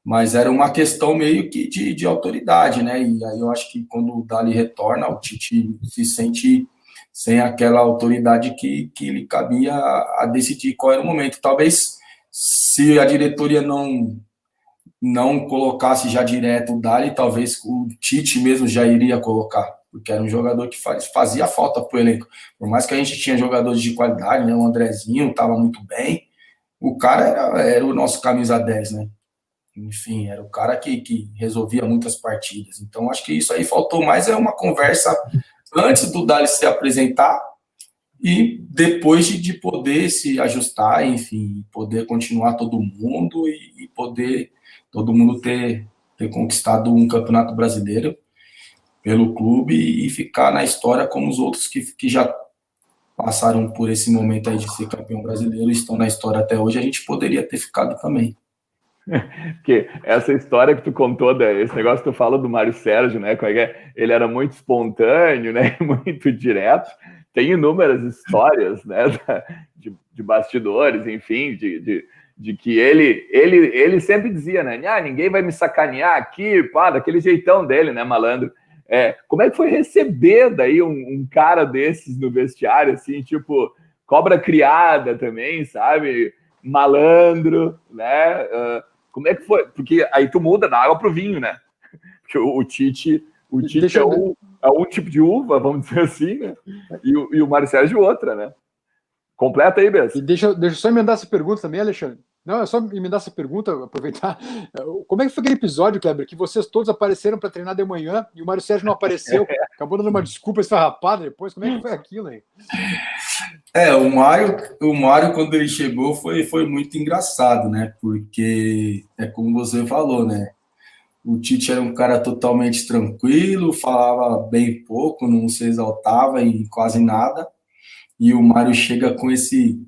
mas era uma questão meio que de autoridade, né? E aí eu acho que quando o Dali retorna, o Tite se sente sem aquela autoridade que lhe cabia a decidir qual era o momento. Talvez se a diretoria não colocasse já direto o Dali, talvez o Tite mesmo já iria colocar, porque era um jogador que fazia falta para o elenco. Por mais que a gente tinha jogadores de qualidade, né? O Andrezinho estava muito bem, o cara era o nosso camisa 10, né? Enfim, era o cara que resolvia muitas partidas. Então, acho que isso aí faltou mais, uma conversa antes do Dali se apresentar e depois de poder se ajustar, enfim, poder continuar todo mundo e poder todo mundo ter conquistado um campeonato brasileiro pelo clube e ficar na história como os outros que já passaram por esse momento aí de ser campeão brasileiro e estão na história até hoje, a gente poderia ter ficado também. Porque essa história que tu contou, esse negócio que tu fala do Mário Sérgio, né? Ele era muito espontâneo, né? Muito direto. Tem inúmeras histórias, né? De bastidores, enfim, de que ele sempre dizia, né? Ninguém vai me sacanear aqui, pá, daquele jeitão dele, né, malandro? Como é que foi receber daí um cara desses no vestiário, assim, tipo, cobra criada também, sabe? Malandro, né? Como é que foi? Porque aí tu muda da água pro vinho, né? Porque o Tite é um tipo de uva, vamos dizer assim, né? E o Mário Sérgio outra, né? Completa aí, Bess. E deixa eu só emendar essa pergunta também, Alexandre. Não, é só emendar essa pergunta, aproveitar. Como é que foi aquele episódio, Kleber, que vocês todos apareceram para treinar de manhã e o Mário Sérgio não apareceu? Acabou dando uma desculpa esfarrapada depois. Como é que foi aquilo aí? O Mário, quando ele chegou, foi muito engraçado, né? Porque é como você falou, né? O Tite era um cara totalmente tranquilo, falava bem pouco, não se exaltava em quase nada. E o Mário chega com esse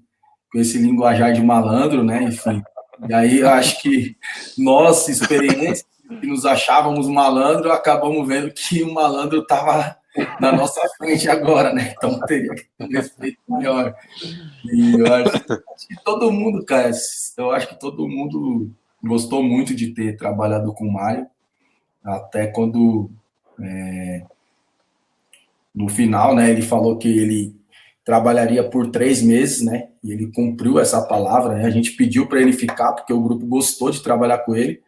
linguajar de malandro, né? Enfim. E aí eu acho que nós, experientes, que nos achávamos malandro, acabamos vendo que o malandro estava na nossa frente agora, né? Então teria que ter um respeito maior. E eu acho que todo mundo, cara, gostou muito de ter trabalhado com o Mário, até quando no final, né, ele falou que ele trabalharia por 3 meses, né, e ele cumpriu essa palavra, né, a gente pediu para ele ficar, porque o grupo gostou de trabalhar com ele,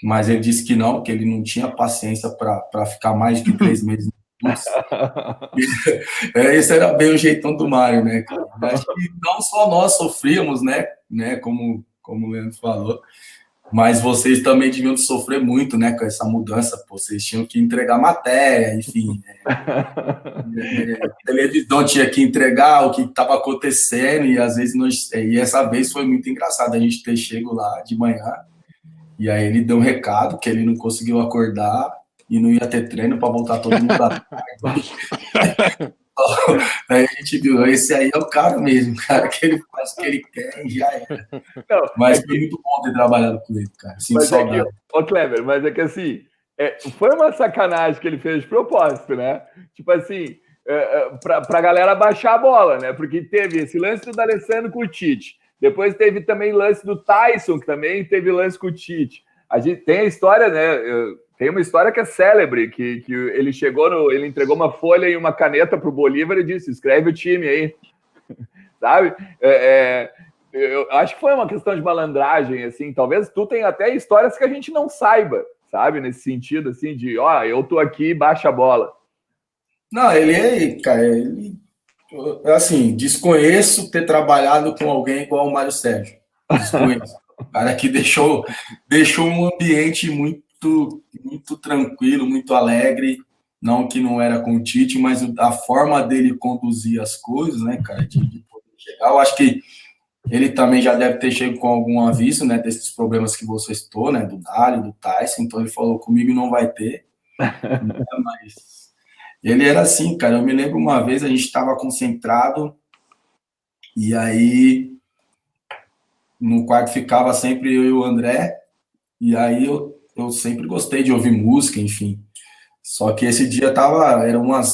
mas ele disse que não, que ele não tinha paciência para ficar mais de 3 meses. Esse era bem o jeitão do Mário, né, cara? Acho que não só nós sofríamos, né, como o Leandro falou, mas vocês também deviam sofrer muito, né, com essa mudança. Pô, vocês tinham que entregar matéria, enfim. A televisão tinha que entregar o que estava acontecendo, e às vezes e essa vez foi muito engraçado a gente ter chego lá de manhã, e aí ele deu um recado que ele não conseguiu acordar e não ia ter treino para voltar todo mundo da tarde. Aí a gente viu, esse aí é o cara mesmo, cara, que ele faz o que ele quer e já era. Não, mas foi muito bom ter trabalhado com ele, cara. Sinto saudade. Ô, Kleber, mas é que assim, foi uma sacanagem que ele fez de propósito, né? Tipo assim, para a galera baixar a bola, né? Porque teve esse lance do D'Alessandro com o Tite. Depois teve também lance do Tyson, que também teve lance com o Tite. A gente tem a história, né? Tem uma história que é célebre, que ele chegou, ele entregou uma folha e uma caneta para o Bolívar e disse: escreve o time aí, sabe? Eu acho que foi uma questão de malandragem, assim. Talvez tu tenha até histórias que a gente não saiba, sabe? Nesse sentido, assim, de, eu tô aqui, baixa a bola. Não, assim, desconheço ter trabalhado com alguém igual o Mário Sérgio. Desconheço. O cara que deixou um ambiente muito, muito tranquilo, muito alegre. Não que não era com o Tite, mas a forma dele conduzir as coisas, né, cara, de poder chegar. Eu acho que ele também já deve ter chegado com algum aviso, né, desses problemas que você citou, né, do Dali, do Tyson. Então ele falou: comigo não vai ter. Mas ele era assim, cara. Eu me lembro uma vez, a gente estava concentrado e aí no quarto ficava sempre eu e o André, e aí eu sempre gostei de ouvir música, enfim. Só que esse dia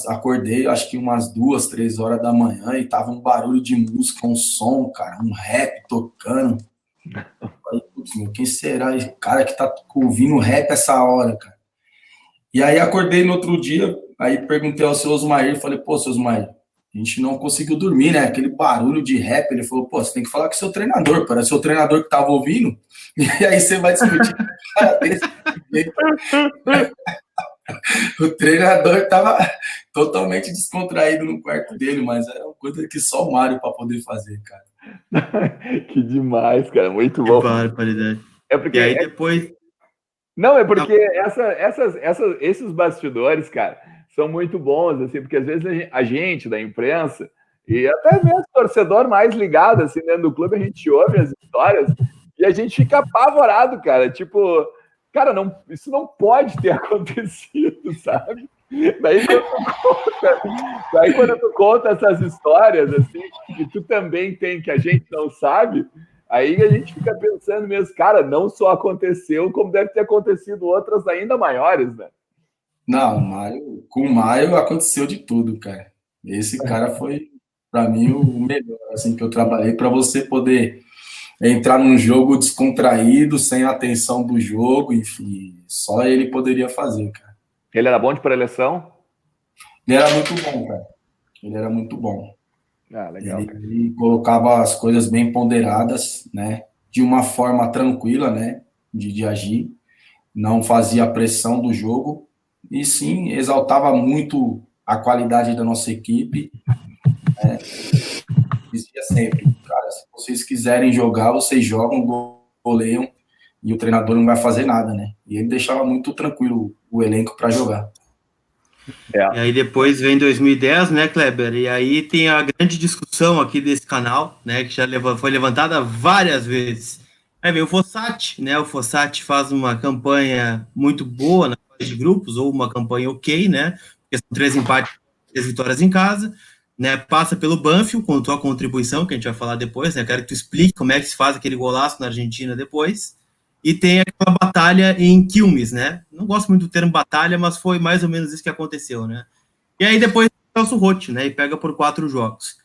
acordei, acho que umas 2, 3 horas da manhã, e tava um barulho de música, um som, cara, um rap tocando. Eu falei: putz, meu, quem será esse cara que tá ouvindo rap essa hora, cara? E aí acordei no outro dia, aí perguntei ao seu Osmair, falei: pô, seu Osmair, a gente não conseguiu dormir, né? Aquele barulho de rap. Ele falou: pô, você tem que falar com o seu treinador, parece o seu treinador que tava ouvindo, e aí você vai discutir com o cara desse. O treinador estava totalmente descontraído no quarto dele, mas era uma coisa que só o Mário para poder fazer, cara. Que demais, cara, muito bom. Que barbaridade. É porque e aí depois... Não, é porque esses bastidores, cara, são muito bons, assim, porque às vezes a gente da imprensa e até mesmo torcedor mais ligado, assim, dentro do clube, a gente ouve as histórias e a gente fica apavorado, cara, tipo... Cara, isso não pode ter acontecido, sabe? Daí quando tu conta essas histórias, assim, que tu também tem, que a gente não sabe, aí a gente fica pensando mesmo, cara, não só aconteceu, como deve ter acontecido outras ainda maiores, né? Não, com o Mário aconteceu de tudo, cara. Esse cara foi, para mim, o melhor, assim, que eu trabalhei, para você poder entrar num jogo descontraído, sem a atenção do jogo, enfim, só ele poderia fazer, cara. Ele era bom de preleção? Ele era muito bom, cara. Ele era muito bom. Ah, legal, ele colocava as coisas bem ponderadas, né? De uma forma tranquila, né? De agir. Não fazia pressão do jogo. E sim, exaltava muito a qualidade da nossa equipe. Né? Dizia sempre: cara, se vocês quiserem jogar, vocês jogam, goleiam, e o treinador não vai fazer nada, né? E ele deixava muito tranquilo o elenco para jogar. E aí depois vem 2010, né, Kleber? E aí tem a grande discussão aqui desse canal, né, que já foi levantada várias vezes. Aí vem o Fossati, né? O Fossati faz uma campanha muito boa na fase de grupos, ou uma campanha ok, né? Porque são 3 empates, 3 vitórias em casa, né? Passa pelo Banfield com tua contribuição, que a gente vai falar depois, né? Quero que tu explique como é que se faz aquele golaço na Argentina depois. E tem aquela batalha em Quilmes, né? Não gosto muito do termo batalha, mas foi mais ou menos isso que aconteceu, né? E aí depois o Celso Roth, né? E pega por 4 jogos.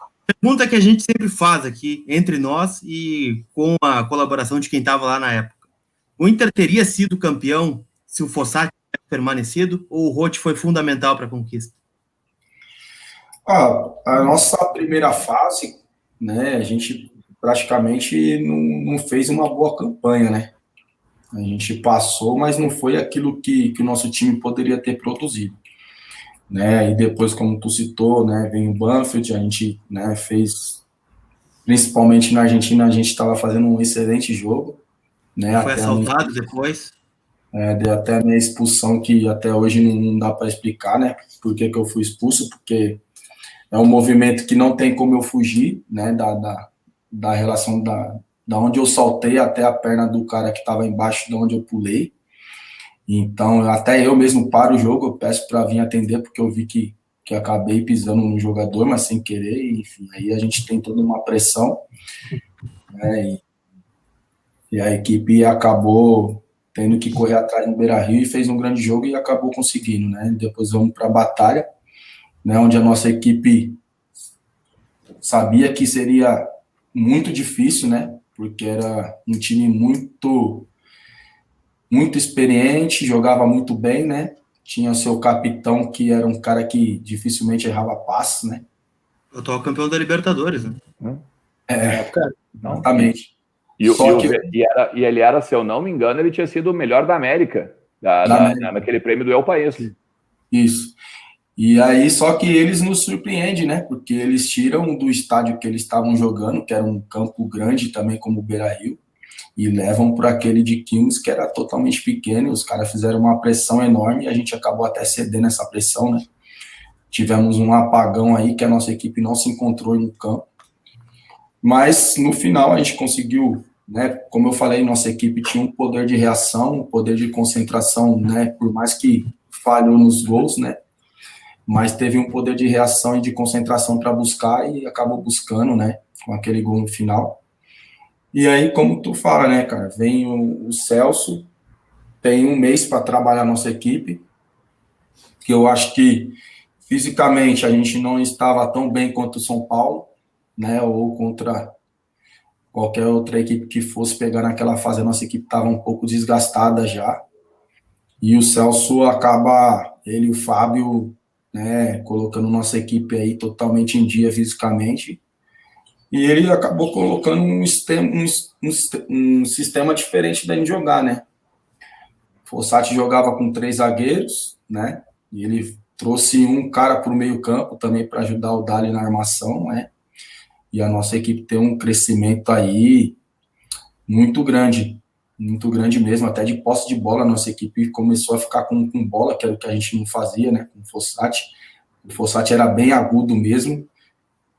Pergunta que a gente sempre faz aqui, entre nós e com a colaboração de quem estava lá na época. O Inter teria sido campeão se o Fossati tivesse permanecido, ou o Roth foi fundamental para a conquista? A nossa primeira fase, né? A gente praticamente não fez uma boa campanha, né? A gente passou, mas não foi aquilo que o nosso time poderia ter produzido. Né? E depois, como tu citou, né, vem o Banfield, a gente, né, fez, principalmente na Argentina, a gente estava fazendo um excelente jogo. Né? Foi assaltado depois. Deu até a minha expulsão, que até hoje não dá para explicar, né? Por que eu fui expulso, porque é um movimento que não tem como eu fugir, né, da relação da onde eu saltei até a perna do cara que estava embaixo de onde eu pulei. Então, até eu mesmo paro o jogo, eu peço para vir atender, porque eu vi que acabei pisando no jogador, mas sem querer, e, enfim, aí a gente tem toda uma pressão, né, e a equipe acabou tendo que correr atrás no Beira-Rio e fez um grande jogo e acabou conseguindo, né? Depois vamos para a batalha, né, onde a nossa equipe sabia que seria muito difícil, né, porque era um time muito experiente, jogava muito bem, né, tinha seu capitão que era um cara que dificilmente errava passes, né. O atual campeão da Libertadores, né? Exatamente. E ele era, se eu não me engano, ele tinha sido o melhor da América, naquele prêmio do El País. Isso. E aí, só que eles nos surpreendem, né? Porque eles tiram do estádio que eles estavam jogando, que era um campo grande também, como o Beira-Rio, e levam para aquele de Quilmes, que era totalmente pequeno, e os caras fizeram uma pressão enorme, e a gente acabou até cedendo essa pressão, né? Tivemos um apagão aí, que a nossa equipe não se encontrou no campo. Mas, no final, a gente conseguiu, né? Como eu falei, nossa equipe tinha um poder de reação, um poder de concentração, né? Por mais que falhou nos gols, né? Mas teve um poder de reação e de concentração para buscar e acabou buscando, né, com aquele gol no final. E aí, como tu fala, né, cara, vem o Celso, tem um mês para trabalhar a nossa equipe, que eu acho que fisicamente a gente não estava tão bem quanto o São Paulo, né, ou contra qualquer outra equipe que fosse pegar naquela fase, a nossa equipe estava um pouco desgastada já. E o Celso acaba, ele e o Fábio, né, colocando nossa equipe aí totalmente em dia fisicamente, e ele acabou colocando um sistema diferente da gente jogar, né? O Fossati jogava com 3 zagueiros, né, e ele trouxe um cara para o meio campo também para ajudar o Dali na armação, né, e a nossa equipe tem um crescimento aí muito grande mesmo, até de posse de bola. A nossa equipe começou a ficar com bola, que era o que a gente não fazia, né, com o Fossati. O Fossati era bem agudo mesmo,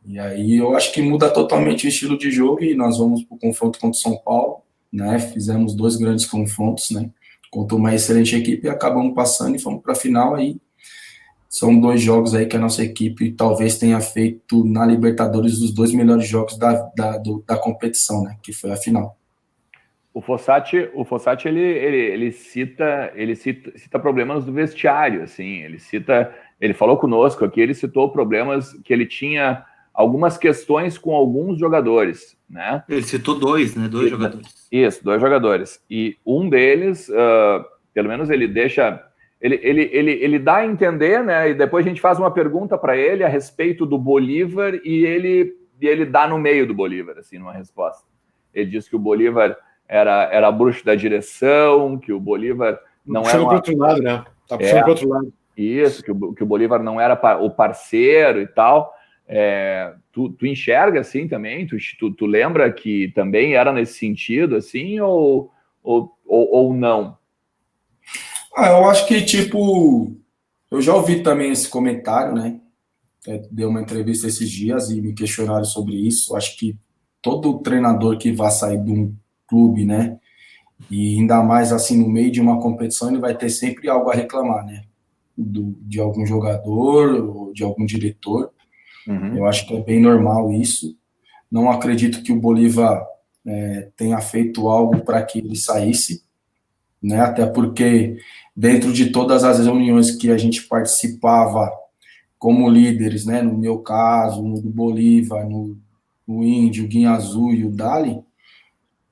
e aí eu acho que muda totalmente o estilo de jogo, e nós vamos para o confronto contra o São Paulo, né, fizemos 2 grandes confrontos, né, contra uma excelente equipe, e acabamos passando e fomos para a final. Aí são 2 jogos aí que a nossa equipe talvez tenha feito na Libertadores os 2 melhores jogos da competição, né, que foi a final. O Fossati ele cita problemas do vestiário, assim, ele falou conosco aqui, ele citou problemas que ele tinha algumas questões com alguns jogadores, né? Ele citou 2, né? 2 jogadores. Isso, 2 jogadores. E um deles, pelo menos ele deixa, ele dá a entender, né? E depois a gente faz uma pergunta para ele a respeito do Bolívar, e ele dá no meio do Bolívar, assim, numa resposta. Ele diz que o Bolívar era bruxo da direção, que o Bolívar não era... Puxando para outro lado, né? Tá puxando para outro lado. Isso, que o Bolívar não era o parceiro e tal. Tu enxerga assim também? Tu lembra que também era nesse sentido, assim, ou não? Eu acho que, tipo, eu já ouvi também esse comentário, né? Dei uma entrevista esses dias e me questionaram sobre isso. Acho que todo treinador que vai sair de um clube, né, e ainda mais assim no meio de uma competição, ele vai ter sempre algo a reclamar, né, de algum jogador ou de algum diretor. Eu acho que é bem normal isso. Não acredito que o Bolívar tenha feito algo para que ele saísse, né, até porque dentro de todas as reuniões que a gente participava como líderes, né, no meu caso, no do Bolívar, no Índio, o Guinha Azul e o Dali,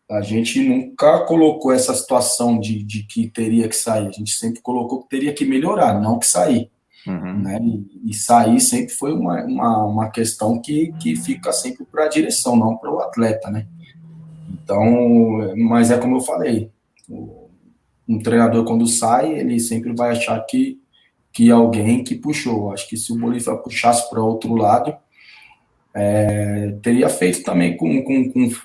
a gente nunca colocou essa situação de que teria que sair. A gente sempre colocou que teria que melhorar, não que sair. Né? E sair sempre foi uma questão que fica sempre para a direção, não para o atleta, né? Então, mas é como eu falei, um treinador quando sai, ele sempre vai achar que alguém que puxou. Acho que se o Bolívar puxasse para outro lado, teria feito também com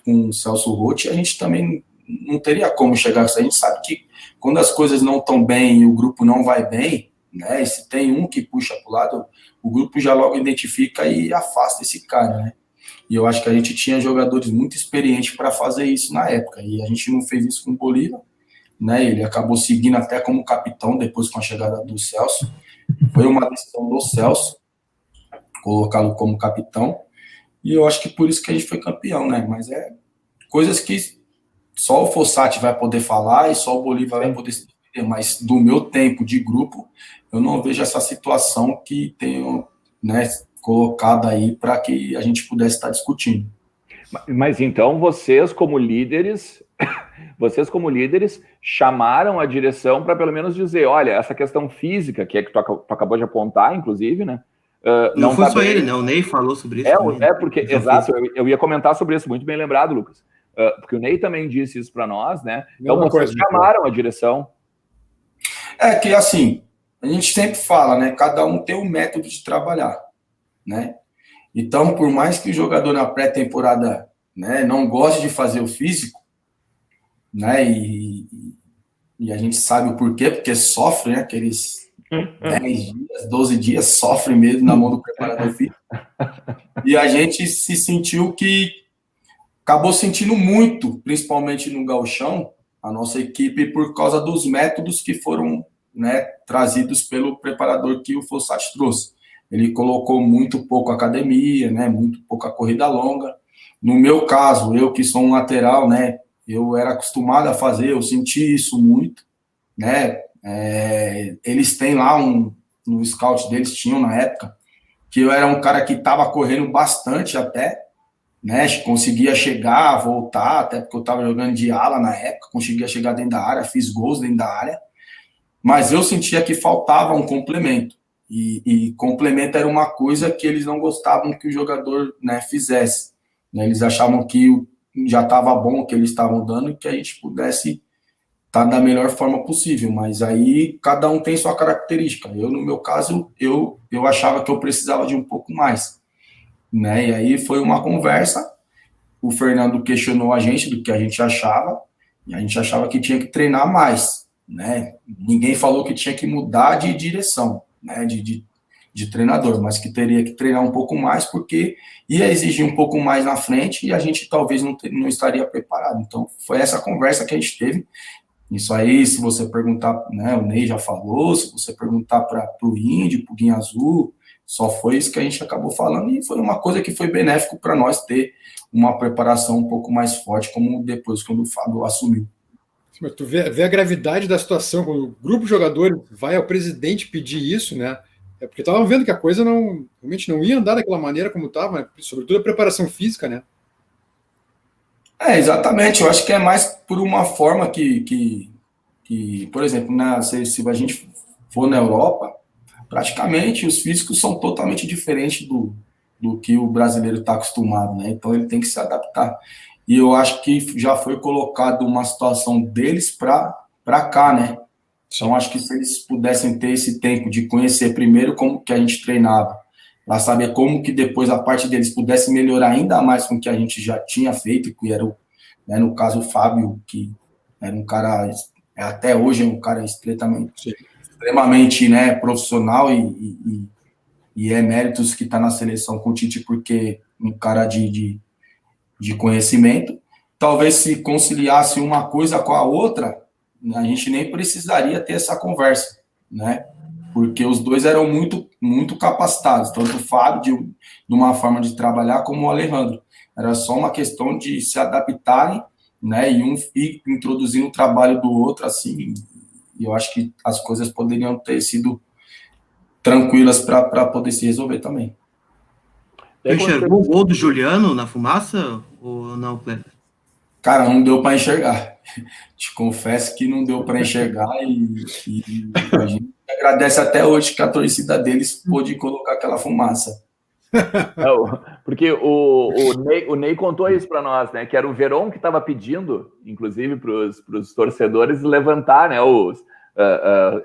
o Celso Roth, a gente também não teria como chegar a isso. A gente sabe que quando as coisas não estão bem e o grupo não vai bem, né, e se tem um que puxa para o lado, o grupo já logo identifica e afasta esse cara, né? E eu acho que a gente tinha jogadores muito experientes para fazer isso na época, e a gente não fez isso com o Bolívar, né? Ele acabou seguindo até como capitão depois com a chegada do Celso. Foi uma decisão do Celso colocá-lo como capitão, e eu acho que por isso que a gente foi campeão, né? Mas é coisas que só o Fossati vai poder falar e só o Bolívar vai poder se defender. Mas do meu tempo de grupo, eu não vejo essa situação que tenho, né, colocada aí para que a gente pudesse estar discutindo. Mas então vocês como líderes chamaram a direção para pelo menos dizer, olha, essa questão física, que é que tu acabou de apontar, inclusive, né? Não foi tá só bem. ele, né? O Ney falou sobre isso também. Porque, exato, eu ia comentar sobre isso, muito bem lembrado, Lucas. Porque o Ney também disse isso para nós, né? Então vocês chamaram a direção. É que, assim, a gente sempre fala, né? Cada um tem um método de trabalhar, né? Então, por mais que o jogador na pré-temporada, né, não goste de fazer o físico, né? E a gente sabe o porquê, porque sofre, né? Aqueles 10 dias, 12 dias, sofre mesmo na mão do preparador físico. E a gente se sentiu que acabou sentindo muito, principalmente no gauchão, a nossa equipe, por causa dos métodos que foram, né, trazidos pelo preparador que o Fossati trouxe. Ele colocou muito pouco academia, né, muito pouca corrida longa. No meu caso, eu que sou um lateral, né, eu era acostumado a fazer, eu senti isso muito, né. Eles têm lá no scout deles, tinham na época, que eu era um cara que estava correndo bastante até, né, conseguia chegar, voltar, até porque eu estava jogando de ala na época, conseguia chegar dentro da área, fiz gols dentro da área, mas eu sentia que faltava um complemento. E complemento era uma coisa que eles não gostavam que o jogador, né, fizesse. Né? Eles achavam que já estava bom o que eles estavam dando e que a gente pudesse estar da melhor forma possível. Mas aí cada um tem sua característica. Eu, no meu caso, eu achava que eu precisava de um pouco mais. Né? E aí foi uma conversa. O Fernando questionou a gente do que a gente achava. E a gente achava que tinha que treinar mais. Né? Ninguém falou que tinha que mudar de direção, né, de treinador, mas que teria que treinar um pouco mais, porque ia exigir um pouco mais na frente e a gente talvez não estaria preparado. Então, foi essa conversa que a gente teve. Isso aí, se você perguntar, né, o Ney já falou, se você perguntar para o Índio, para o Guinha Azul, só foi isso que a gente acabou falando e foi uma coisa que foi benéfico para nós ter uma preparação um pouco mais forte, como depois quando o Fábio assumiu. Mas tu vê a gravidade da situação, quando o grupo de jogadores vai ao presidente pedir isso, né? É porque estavam vendo que a coisa realmente não ia andar daquela maneira como estava, né? Sobretudo a preparação física, né? Exatamente. Eu acho que é mais por uma forma que por exemplo, se a gente for na Europa, praticamente os físicos são totalmente diferentes do que o brasileiro está acostumado, né? Então ele tem que se adaptar. E eu acho que já foi colocado uma situação deles para cá, né? Então, acho que se eles pudessem ter esse tempo de conhecer primeiro como que a gente treinava, para saber como que depois a parte deles pudesse melhorar ainda mais com o que a gente já tinha feito, que era, né, no caso, o Fábio, que era um cara, até hoje é um cara extremamente, né, profissional e é méritos que está na seleção com o Tite, porque um cara de conhecimento, talvez se conciliasse uma coisa com a outra, a gente nem precisaria ter essa conversa, né? Porque os dois eram muito, muito capacitados, tanto o Fábio de uma forma de trabalhar como o Alejandro. Era só uma questão de se adaptarem, né? E um ir introduzindo o trabalho do outro, assim, e eu acho que as coisas poderiam ter sido tranquilas para poder se resolver também. Você enxergou o gol do Juliano na fumaça ou não, Cleber? Cara, não deu para enxergar. Te confesso que não deu para enxergar e a gente agradece até hoje que a torcida deles pôde colocar aquela fumaça. Porque o Ney contou isso para nós, né? Que era o Verón que estava pedindo, inclusive, para os torcedores levantar, né?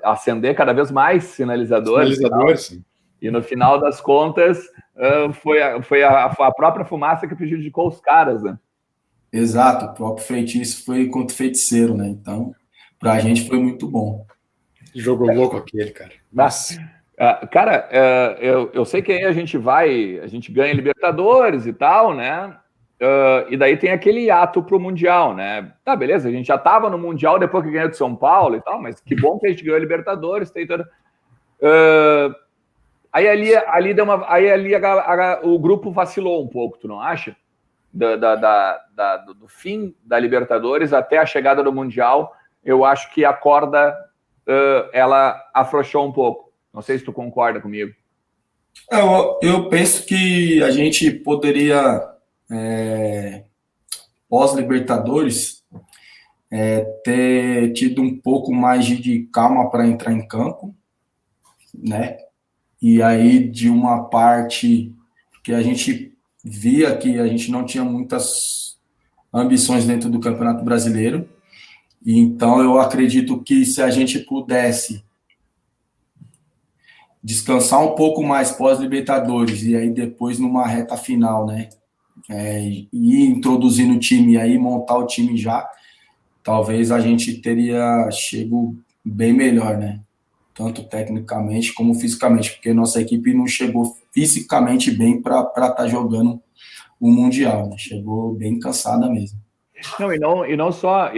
Acender cada vez mais sinalizadores. E no final das contas, foi a própria fumaça que prejudicou os caras, né? Exato, o próprio feitiço foi contra o feiticeiro, né? Então, pra gente foi muito bom. Jogo louco aquele, cara. Mas, cara, eu sei que aí a gente ganha Libertadores e tal, né? E daí tem aquele ato pro Mundial, né? Tá, beleza, a gente já tava no Mundial depois que ganhou de São Paulo e tal, mas que bom que a gente ganhou Libertadores, tem toda... Aí ali deu uma... Aí ali o grupo vacilou um pouco, tu não acha? Do fim da Libertadores até a chegada do Mundial, eu acho que a corda ela afrouxou um pouco. Não sei se tu concorda comigo. Eu penso que a gente poderia, pós-Libertadores, ter tido um pouco mais de calma para entrar em campo, né? E aí, de uma parte que a gente via que a gente não tinha muitas ambições dentro do Campeonato Brasileiro. E então, eu acredito que se a gente pudesse descansar um pouco mais pós-Libertadores e aí depois numa reta final, né? Ir introduzindo o time e aí montar o time já, talvez a gente teria chego bem melhor, né? Tanto tecnicamente como fisicamente, porque nossa equipe não chegou fisicamente bem para estar jogando o Mundial, né? Chegou bem cansada mesmo. Não só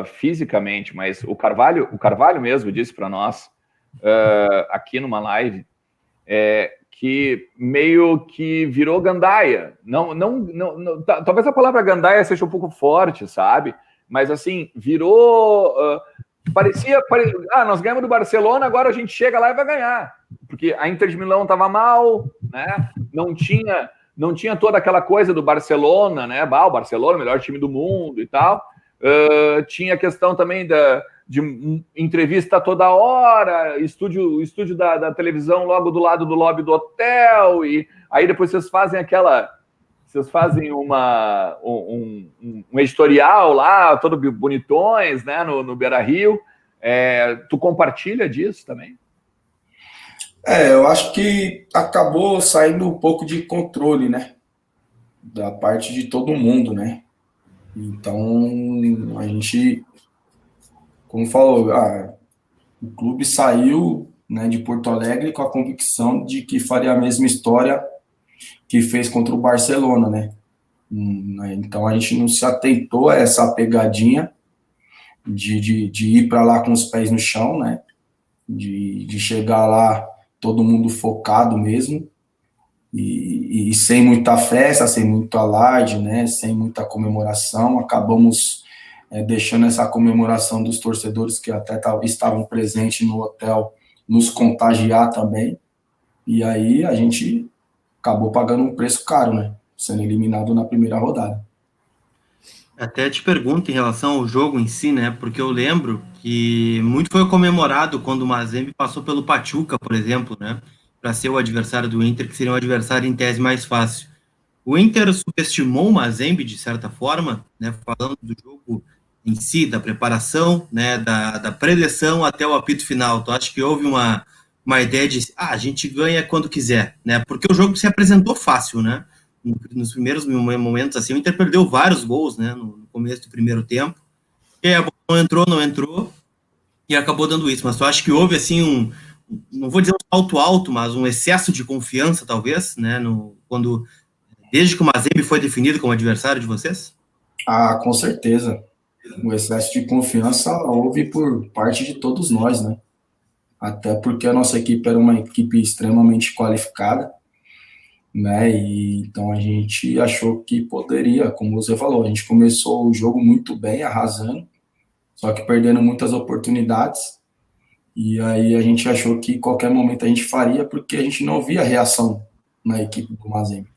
fisicamente, mas o Carvalho mesmo disse para nós aqui numa live que meio que virou gandaia. Talvez a palavra gandaia seja um pouco forte, sabe? Mas assim, virou. Parecia. Nós ganhamos do Barcelona, agora a gente chega lá e vai ganhar. Porque a Inter de Milão estava mal, né? Não tinha toda aquela coisa do Barcelona, né? O Barcelona, o melhor time do mundo e tal. Tinha a questão também de entrevista toda hora, estúdio da televisão logo do lado do lobby do hotel, e aí depois vocês fazem um editorial lá, todo bonitões, né, no Beira-Rio. Tu compartilha disso também? Eu acho que acabou saindo um pouco de controle, né, da parte de todo mundo, né. Então, a gente, como falou, o clube saiu, né, de Porto Alegre com a convicção de que faria a mesma história que fez contra o Barcelona, né. Então, a gente não se atentou a essa pegadinha de ir para lá com os pés no chão, né, de chegar lá todo mundo focado mesmo, e sem muita festa, sem muito alarde, né, sem muita comemoração. Acabamos deixando essa comemoração dos torcedores que até estavam presentes no hotel nos contagiar também, e aí a gente acabou pagando um preço caro, né, sendo eliminado na primeira rodada. Até te pergunto em relação ao jogo em si, né? Porque eu lembro que muito foi comemorado quando o Mazembe passou pelo Pachuca, por exemplo, né? Para ser o adversário do Inter, que seria um adversário em tese mais fácil. O Inter subestimou o Mazembe, de certa forma, né? Falando do jogo em si, da preparação, né? Da preleção até o apito final. Tu acha que houve uma ideia de a gente ganha quando quiser, né? Porque o jogo se apresentou fácil, né? Nos primeiros momentos, assim, o Inter perdeu vários gols, né, no começo do primeiro tempo, e a bola não entrou, e acabou dando isso. Mas tu acha que houve, assim, não vou dizer um salto alto, mas um excesso de confiança, talvez, né, desde que o Mazembe foi definido como adversário de vocês? Com certeza. O excesso de confiança houve por parte de todos nós, né? Até porque a nossa equipe era uma equipe extremamente qualificada, né? E então a gente achou que poderia, como você falou, a gente começou o jogo muito bem, arrasando, só que perdendo muitas oportunidades. E aí a gente achou que qualquer momento a gente faria, porque a gente não via reação na equipe do Mazembe.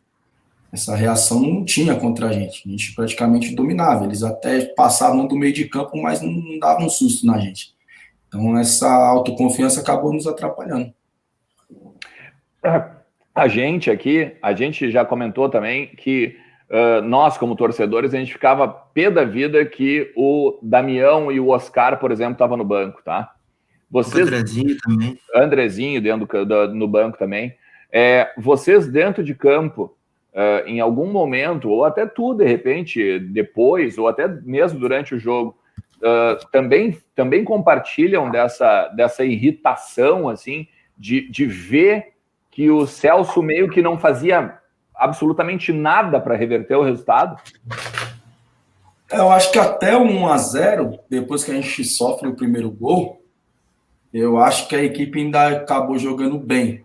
Essa reação não tinha contra a gente praticamente dominava. Eles até passavam do meio de campo, mas não davam um susto na gente. Então essa autoconfiança acabou nos atrapalhando. A gente já comentou também que nós, como torcedores, a gente ficava pé da vida que o Damião e o Oscar, por exemplo, estavam no banco, tá? Vocês... Andrezinho também. Andrezinho no banco também. Vocês dentro de campo, em algum momento, ou até tu, de repente, depois, ou até mesmo durante o jogo, também compartilham dessa irritação, assim, de ver que o Celso meio que não fazia absolutamente nada para reverter o resultado? Eu acho que até o 1-0, depois que a gente sofre o primeiro gol, eu acho que a equipe ainda acabou jogando bem,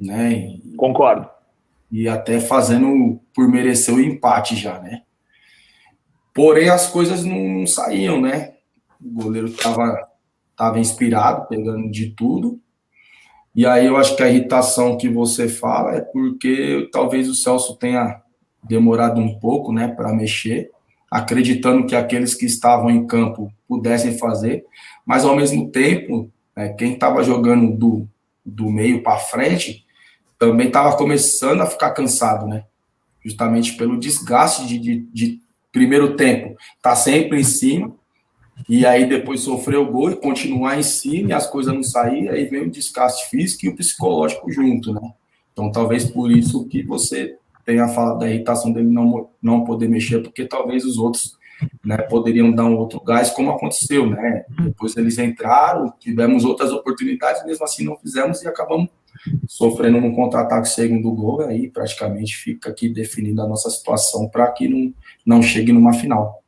né? Concordo. E até fazendo por merecer o empate já, né? Porém, as coisas não saíam, né? O goleiro estava inspirado, pegando de tudo. E aí eu acho que a irritação que você fala é porque talvez o Celso tenha demorado um pouco, né, para mexer, acreditando que aqueles que estavam em campo pudessem fazer, mas ao mesmo tempo, quem estava jogando do meio para frente também estava começando a ficar cansado, né? Justamente pelo desgaste de primeiro tempo, tá sempre em cima, e aí depois sofrer o gol e continuar em cima, e as coisas não saírem, aí vem o desgaste físico e o psicológico junto, né? Então talvez por isso que você tenha falado da irritação dele não poder mexer, porque talvez os outros, né, poderiam dar um outro gás, como aconteceu, né? Depois eles entraram, tivemos outras oportunidades, mesmo assim não fizemos e acabamos sofrendo num contra-ataque segundo gol, aí praticamente fica aqui definida a nossa situação para que não chegue numa final.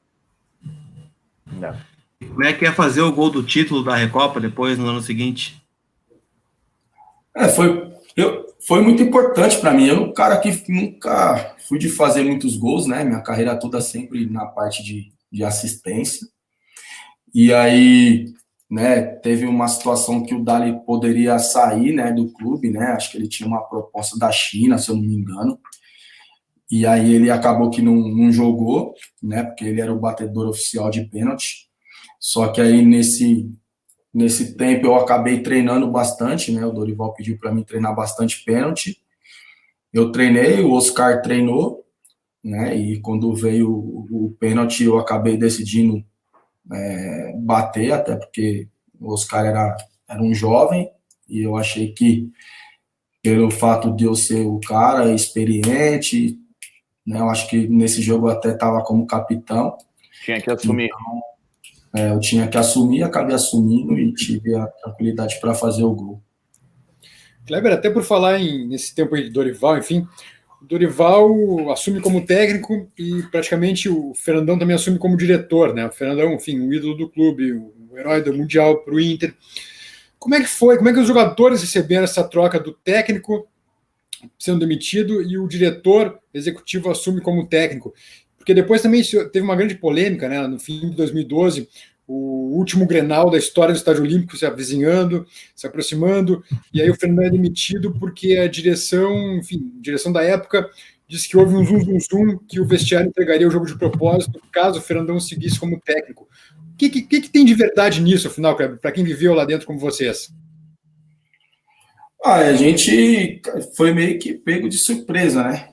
Como é que é fazer o gol do título da Recopa depois, no ano seguinte? Foi muito importante para mim. Eu sou um cara que nunca fui de fazer muitos gols, né? Minha carreira toda sempre na parte de assistência. E aí, né, teve uma situação que o Dali poderia sair, né, do clube, né? Acho que ele tinha uma proposta da China, se eu não me engano. E aí ele acabou que não jogou, né? Porque ele era o batedor oficial de pênalti. Só que aí nesse tempo eu acabei treinando bastante, né? O Dorival pediu para mim treinar bastante pênalti. Eu treinei, o Oscar treinou, né? E quando veio o pênalti eu acabei decidindo bater, até porque o Oscar era um jovem e eu achei que pelo fato de eu ser o cara experiente, né? Eu acho que nesse jogo eu até estava como capitão. Tinha que assumir. Então, eu tinha que assumir, acabei assumindo e tive a tranquilidade para fazer o gol. Kleber, até por falar nesse tempo aí de Dorival, enfim, o Dorival assume como técnico e praticamente o Fernandão também assume como diretor, né? O Fernandão, enfim, o ídolo do clube, o herói do Mundial para o Inter. Como é que foi? Como é que os jogadores receberam essa troca do técnico sendo demitido e o diretor executivo assume como técnico? Porque depois também teve uma grande polêmica, né? No fim de 2012, o último Grenal da história do Estádio Olímpico se avizinhando, se aproximando, e aí o Fernando é demitido porque a direção, enfim, a direção da época disse que houve um zum, que o vestiário entregaria o jogo de propósito caso o Fernandão seguisse como técnico. O que tem de verdade nisso, afinal, para quem viveu lá dentro como vocês? A gente foi meio que pego de surpresa, né?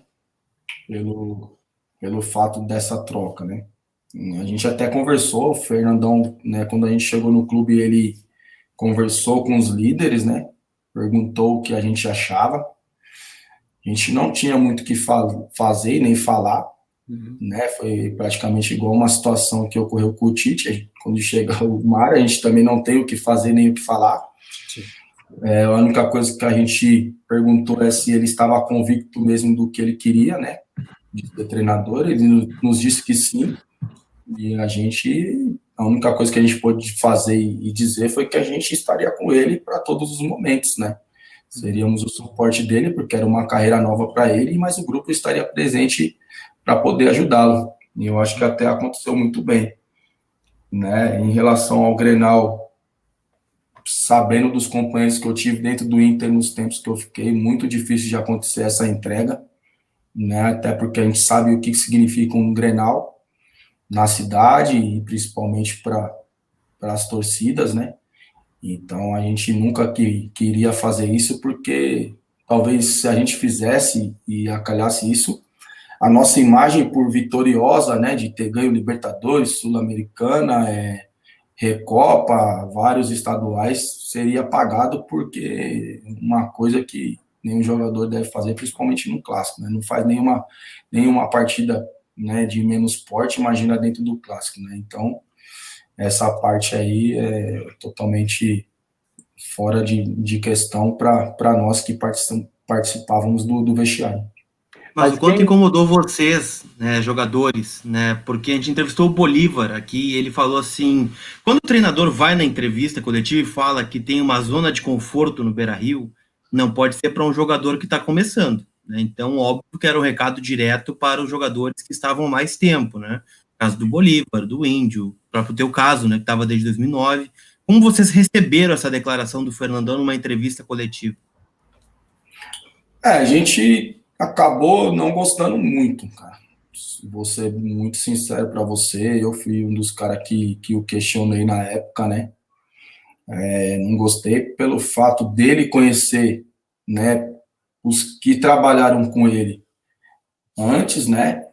Pelo fato dessa troca, né? A gente até conversou, o Fernandão, né, quando a gente chegou no clube, ele conversou com os líderes, né? Perguntou o que a gente achava. A gente não tinha muito o que fazer nem falar, né? Foi praticamente igual uma situação que ocorreu com o Tite. Quando chega o Mário, a gente também não tem o que fazer nem o que falar. A única coisa que a gente perguntou é se ele estava convicto mesmo do que ele queria, né? De ser treinador. Ele nos disse que sim. E a única coisa que a gente pôde fazer e dizer foi que a gente estaria com ele para todos os momentos, né? Seríamos o suporte dele, porque era uma carreira nova para ele, mas o grupo estaria presente para poder ajudá-lo. E eu acho que até aconteceu muito bem, né? Em relação ao Grenal, sabendo dos companheiros que eu tive dentro do Inter nos tempos que eu fiquei, muito difícil de acontecer essa entrega, né? Até porque a gente sabe o que significa um Grenal na cidade e principalmente para as torcidas, né? Então a gente nunca queria fazer isso, porque talvez se a gente fizesse e acalhasse isso, a nossa imagem por vitoriosa, né, de ter ganho Libertadores, Sul-Americana, Recopa, vários estaduais, seria apagado, porque uma coisa que nenhum jogador deve fazer, principalmente no clássico, né? Não faz nenhuma partida, né, de menos porte, imagina dentro do clássico, né? Então essa parte aí é totalmente fora de questão para nós que participávamos do vestiário. Mas o quanto incomodou vocês, né, jogadores, né? Porque a gente entrevistou o Bolívar aqui e ele falou assim: quando o treinador vai na entrevista coletiva e fala que tem uma zona de conforto no Beira-Rio, não pode ser para um jogador que está começando, né? Então, óbvio que era um recado direto para os jogadores que estavam mais tempo, né? O caso do Bolívar, do Índio, o próprio teu caso, né, que estava desde 2009, Como vocês receberam essa declaração do Fernandão numa entrevista coletiva? A gente acabou não gostando muito, cara. Vou ser muito sincero para você, eu fui um dos caras que o questionei na época, né? Não gostei pelo fato dele conhecer, né, os que trabalharam com ele antes, né?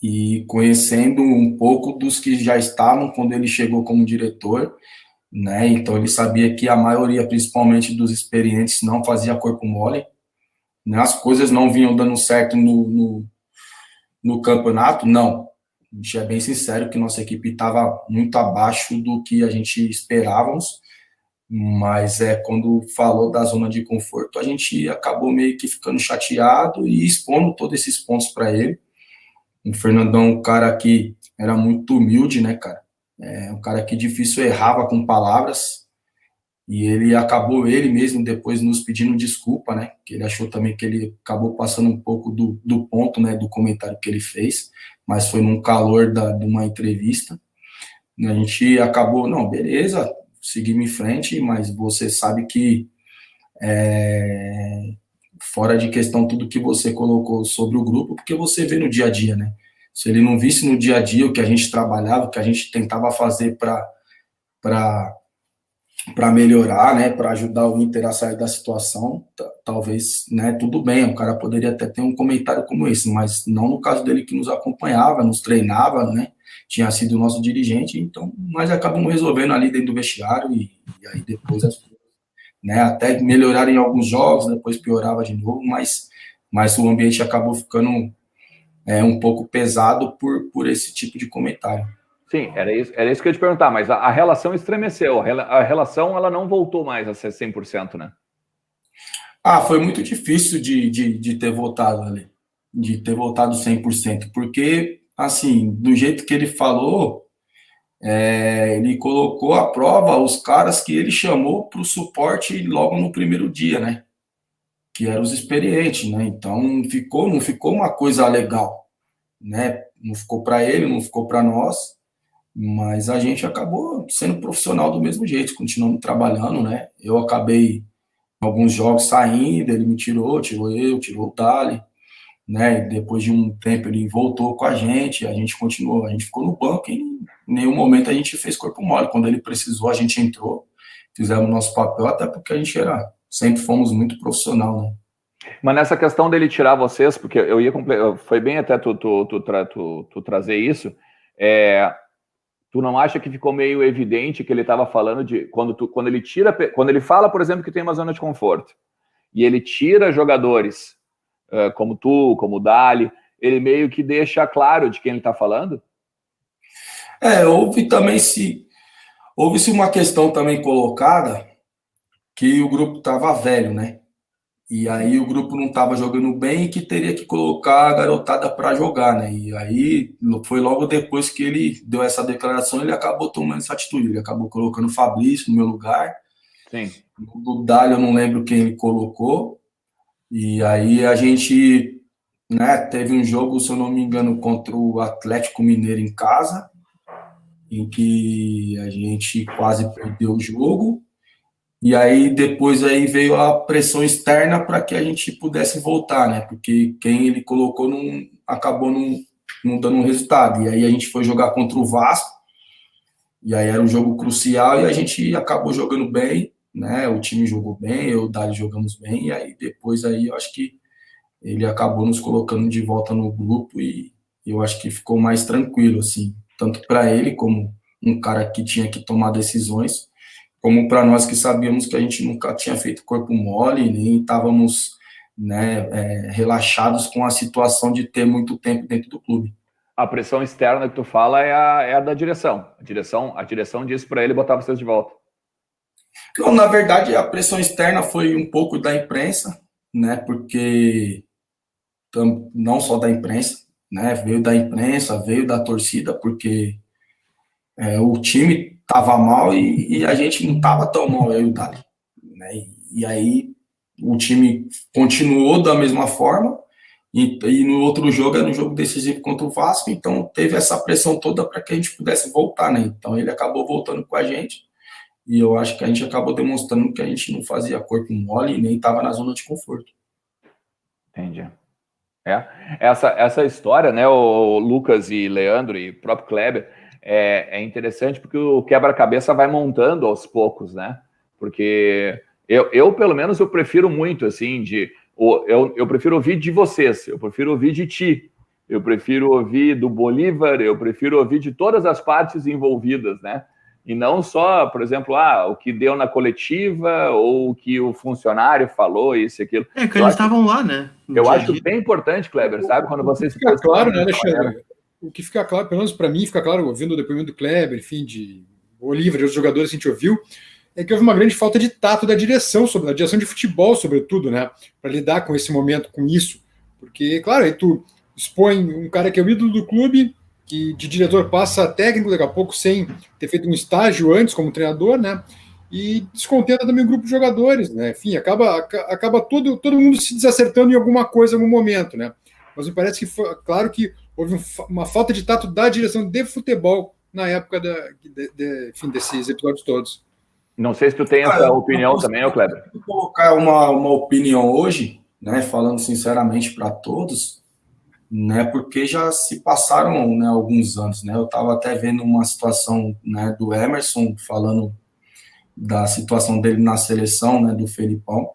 E conhecendo um pouco dos que já estavam quando ele chegou como diretor, né? Então ele sabia que a maioria, principalmente dos experientes, não fazia corpo mole, né? As coisas não vinham dando certo no campeonato, não. A gente é bem sincero que nossa equipe estava muito abaixo do que a gente esperávamos, mas quando falou da zona de conforto, a gente acabou meio que ficando chateado e expondo todos esses pontos para ele. O Fernandão, um cara que era muito humilde, né, cara? Um cara que difícil errava com palavras, e ele acabou, ele mesmo, depois nos pedindo desculpa, né? Que ele achou também que ele acabou passando um pouco do ponto, né? Do comentário que ele fez, mas foi num calor de uma entrevista. A gente acabou, não, beleza, seguimos em frente, mas você sabe que fora de questão tudo que você colocou sobre o grupo, porque você vê no dia a dia, né? Se ele não visse no dia a dia o que a gente trabalhava, o que a gente tentava fazer para melhorar, né, para ajudar o Inter a sair da situação, talvez, né, tudo bem, o cara poderia até ter um comentário como esse, mas não no caso dele que nos acompanhava, nos treinava, né, tinha sido o nosso dirigente, então nós acabamos resolvendo ali dentro do vestiário e aí depois as coisas, né, até melhoraram em alguns jogos, depois piorava de novo, mas o ambiente acabou ficando um pouco pesado por esse tipo de comentário. Sim, era isso que eu ia te perguntar, mas a relação estremeceu, a relação ela não voltou mais a ser 100%, né? Foi muito difícil de ter voltado ali, de ter voltado 100%, porque, assim, do jeito que ele falou, ele colocou à prova os caras que ele chamou para o suporte logo no primeiro dia, né? Que eram os experientes, né? Então, não ficou uma coisa legal, né? Não ficou para ele, não ficou para nós, mas a gente acabou sendo profissional do mesmo jeito, continuamos trabalhando, né? Eu acabei alguns jogos saindo, ele me tirou eu, tirou o Dali, né? Depois de um tempo ele voltou com a gente continuou, a gente ficou no banco e em nenhum momento a gente fez corpo mole. Quando ele precisou, a gente entrou, fizemos nosso papel, até porque a gente sempre fomos muito profissional, né? Mas nessa questão dele tirar vocês, porque eu ia foi bem até tu trazer isso, tu não acha que ficou meio evidente que ele estava falando de quando ele fala, por exemplo, que tem uma zona de conforto e ele tira jogadores como tu, como o Dali, ele meio que deixa claro de quem ele está falando? Houve-se uma questão também colocada que o grupo estava velho, né? E aí o grupo não estava jogando bem e que teria que colocar a garotada para jogar, né? E aí foi logo depois que ele deu essa declaração, ele acabou tomando essa atitude, ele acabou colocando o Fabrício no meu lugar. Sim. O Dália eu não lembro quem ele colocou. E aí a gente, né, teve um jogo, se eu não me engano, contra o Atlético Mineiro em casa, em que a gente quase perdeu o jogo. E aí depois aí veio a pressão externa para que a gente pudesse voltar, né? Porque quem ele colocou acabou não dando um resultado. E aí a gente foi jogar contra o Vasco, e aí era um jogo crucial e a gente acabou jogando bem, né? O time jogou bem, eu e o Dali jogamos bem, e aí depois aí eu acho que ele acabou nos colocando de volta no grupo e eu acho que ficou mais tranquilo, assim, tanto para ele como um cara que tinha que tomar decisões, como para nós que sabíamos que a gente nunca tinha feito corpo mole, nem estávamos, né, relaxados com a situação de ter muito tempo dentro do clube. A pressão externa que tu fala é a da direção. A direção disse para ele botar vocês de volta. Não, na verdade, a pressão externa foi um pouco da imprensa, né, porque não só da imprensa, né, veio da imprensa, veio da torcida, porque o time estava mal e a gente não estava tão mal, eu e o Dali, né? E aí o time continuou da mesma forma e no outro jogo era um jogo decisivo contra o Vasco, então teve essa pressão toda para que a gente pudesse voltar, né? Então ele acabou voltando com a gente e eu acho que a gente acabou demonstrando que a gente não fazia corpo mole e nem estava na zona de conforto. Entendi. Essa história, né, o Lucas e Leandro e o próprio Kleber, é interessante porque o quebra-cabeça vai montando aos poucos, né? Porque eu pelo menos, eu prefiro muito, assim, eu prefiro ouvir de vocês, eu prefiro ouvir de ti, eu prefiro ouvir do Bolívar, eu prefiro ouvir de todas as partes envolvidas, né? E não só, por exemplo, o que deu na coletiva ou o que o funcionário falou, isso e aquilo. Que eles estavam lá, né? Eu acho bem importante, Kleber, sabe? Quando vocês... Fica claro, né, Alexandre? O que fica claro, pelo menos para mim, fica claro, ouvindo o depoimento do Kleber, enfim, de Bolívar, de outros jogadores que a gente ouviu, é que houve uma grande falta de tato da direção de futebol, sobretudo, né? Para lidar com esse momento, com isso. Porque, claro, aí tu expõe um cara que é o ídolo do clube, que de diretor passa a técnico daqui a pouco sem ter feito um estágio antes como treinador, né? E descontenta também o grupo de jogadores, né? Enfim, acaba todo mundo se desacertando em alguma coisa, em algum momento, né? Mas me parece que foi claro que houve uma falta de tato da direção de futebol na época enfim, desses episódios todos. Não sei se tu tem essa opinião também, Kleber. Vou colocar uma opinião hoje, né? Falando sinceramente para todos, né, porque já se passaram, né, alguns anos, né, eu estava até vendo uma situação, né, do Emerson, falando da situação dele na seleção, né, do Felipão,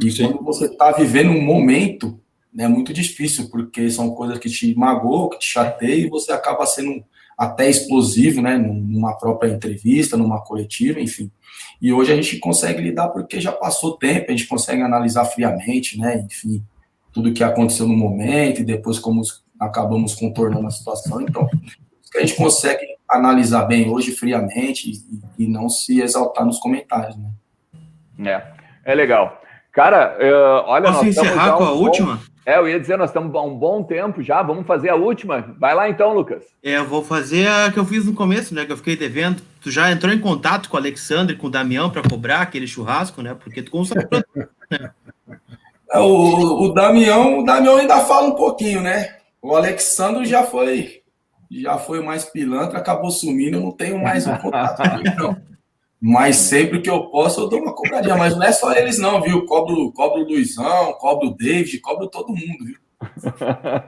e sim. Quando você está vivendo um momento, né, muito difícil, porque são coisas que te magoam, que te chateiam, e você acaba sendo até explosivo, né, numa própria entrevista, numa coletiva, enfim, e hoje a gente consegue lidar porque já passou tempo, a gente consegue analisar friamente, né, enfim, tudo que aconteceu no momento e depois como acabamos contornando a situação. Então, a gente consegue analisar bem hoje, friamente, e não se exaltar nos comentários, né? É legal. Cara, olha... Posso encerrar com a última? Eu ia dizer, nós estamos há um bom tempo já, vamos fazer a última. Vai lá então, Lucas. Eu vou fazer a que eu fiz no começo, né, que eu fiquei devendo. Tu já entrou em contato com o Alexandre, com o Damião, para cobrar aquele churrasco, né, porque tu consagrou, né? O Damião ainda fala um pouquinho, né? O Alexandre já foi mais pilantra, acabou sumindo, eu não tenho mais um contato com ele, não. Mas sempre que eu posso, eu dou uma cobradinha. Mas não é só eles, não, viu? Cobro o Luizão, cobro o David, cobro todo mundo, viu?